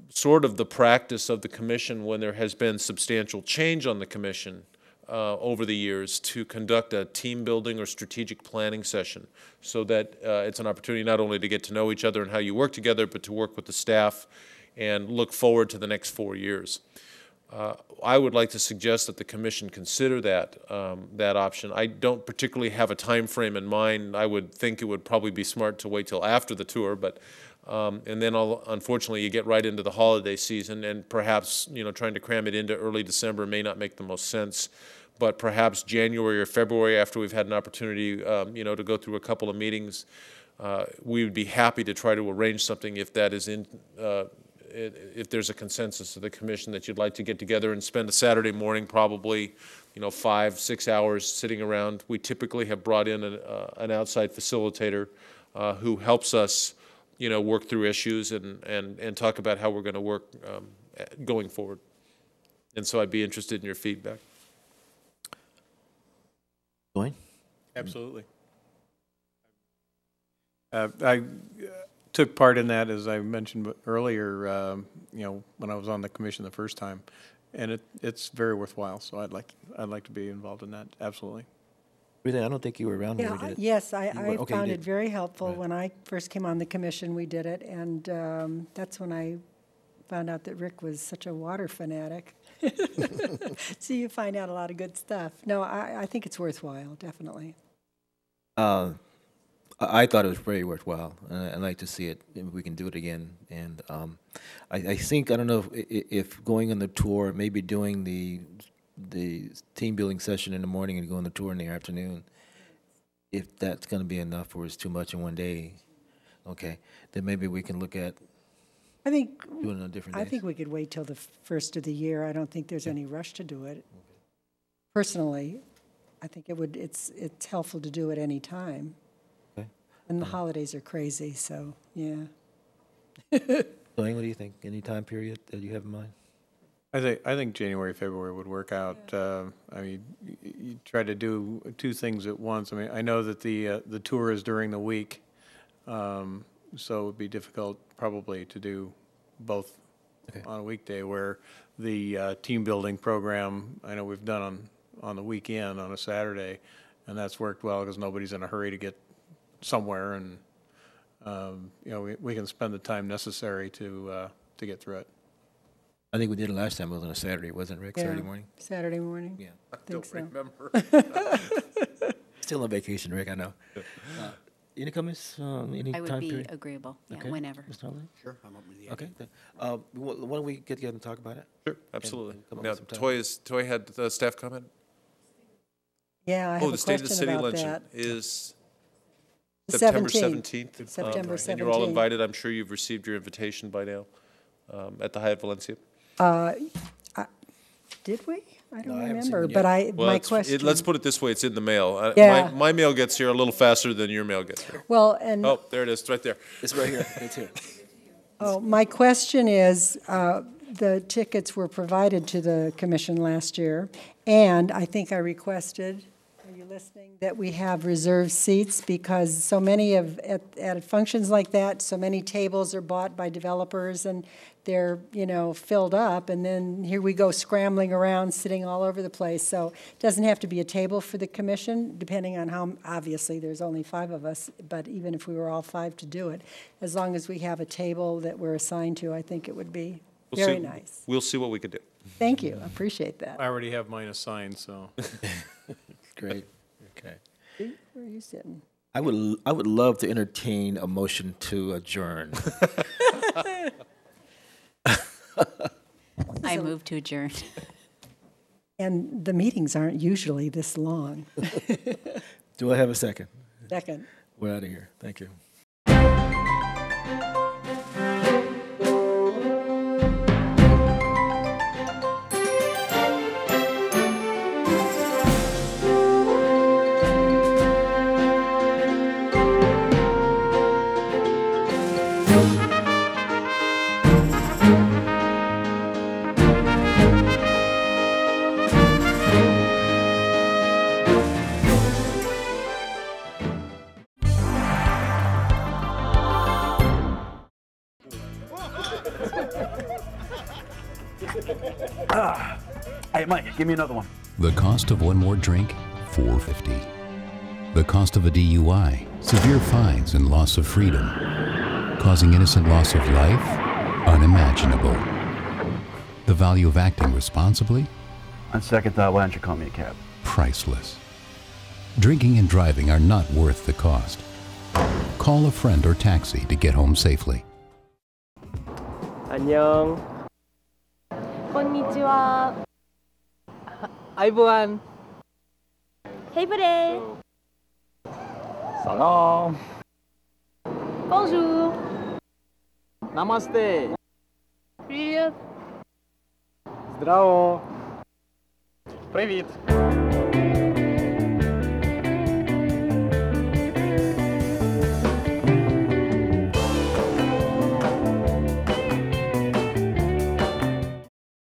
sort of the practice of the commission when there has been substantial change on the commission over the years to conduct a team building or strategic planning session so that it's an opportunity not only to get to know each other and how you work together, but to work with the staff and look forward to the next 4 years. I would like to suggest that the commission consider that option. I don't particularly have a time frame in mind. I would think it would probably be smart to wait till after the tour, but and then unfortunately you get right into the holiday season, and perhaps trying to cram it into early December may not make the most sense. But perhaps January or February, after we've had an opportunity to go through a couple of meetings, we would be happy to try to arrange something if that is if there's a consensus of the commission that you'd like to get together and spend a Saturday morning, probably 5-6 hours sitting around. We typically have brought in an outside facilitator who helps us work through issues and talk about how we're going to work going forward. And so I'd be interested in your feedback. Dwayne? Absolutely. I took part in that, as I mentioned earlier, when I was on the commission the first time, and it's very worthwhile. So I'd like to be involved in that. Absolutely. Really, I don't think you were around when we did it. Yes, I Okay, found you it did. very helpful. When I first came on the commission, we did it, and that's when I found out that Rick was such a water fanatic. So you find out a lot of good stuff. No, I think it's worthwhile, definitely. I thought it was very worthwhile, and I'd like to see it, if we can do it again. And I think, I don't know if going on the tour, maybe doing the team building session in the morning and going on the tour in the afternoon, if that's going to be enough or it's too much in one day, okay, then maybe we can look at I think doing it on different days. I think we could wait till the first of the year. I don't think there's any rush to do it. Personally, I think it's helpful to do it any time. Okay. And the holidays are crazy, so yeah. Dwayne, what do you think? Any time period that you have in mind? I think January, February would work out. I mean, you try to do two things at once. I mean, I know that the tour is during the week, so it would be difficult probably to do both on a weekday. Where the team building program, I know we've done on the weekend on a Saturday, and that's worked well because nobody's in a hurry to get somewhere, and we can spend the time necessary to get through it. I think we did it last time. It was on a Saturday, wasn't it, Rick? Yeah. Saturday morning? Saturday morning. Yeah. I think so. Remember. Still on vacation, Rick, I know. Any comments? Any I would time be period? agreeable, yeah, Okay. whenever. Mr. Holland? Sure, I'm open to the Okay. Why don't we get together and talk about it? Sure, absolutely. come up Now, with some time. Toy had the staff comment? Yeah, I have The a State of the question City about luncheon that. is The September 17th. 17th. September And you're all 17th. invited. I'm sure you've received your invitation by now at the Hyatt Valencia. Did we? I don't I haven't seen remember, it but yet. my question. Let's put it this way, it's in the mail. Yeah. My mail gets here a little faster than your mail gets here. Well, and Oh, there it is, right there. It's right here. It's here. my question is, the tickets were provided to the commission last year, and I think I requested, are you listening, that we have reserved seats because so many at functions like that, so many tables are bought by developers and they're, filled up, and then here we go scrambling around, sitting all over the place. So it doesn't have to be a table for the commission, depending on how, obviously, there's only 5 of us, but even if we were all 5 to do it, as long as we have a table that we're assigned to, I think it would be very nice. We'll see what we can do. Thank you, I appreciate that. I already have mine assigned, so. Great. Okay. Where are you sitting? I would love to entertain a motion to adjourn. I move to adjourn. And the meetings aren't usually this long. Do I have a second? Second. We're out of here. Thank you. Hey, Mike, give me another one. The cost of one more drink, $4.50. The cost of a DUI, severe fines and loss of freedom, causing innocent loss of life, unimaginable. The value of acting responsibly, On second thought, why don't you call me a cab? priceless. Drinking and driving are not worth the cost. Call a friend or taxi to get home safely. 안녕. konnichiwa. 아이보안. Hey, 사람. bonjour. 나마스테. Привет. Здраво. Привіт.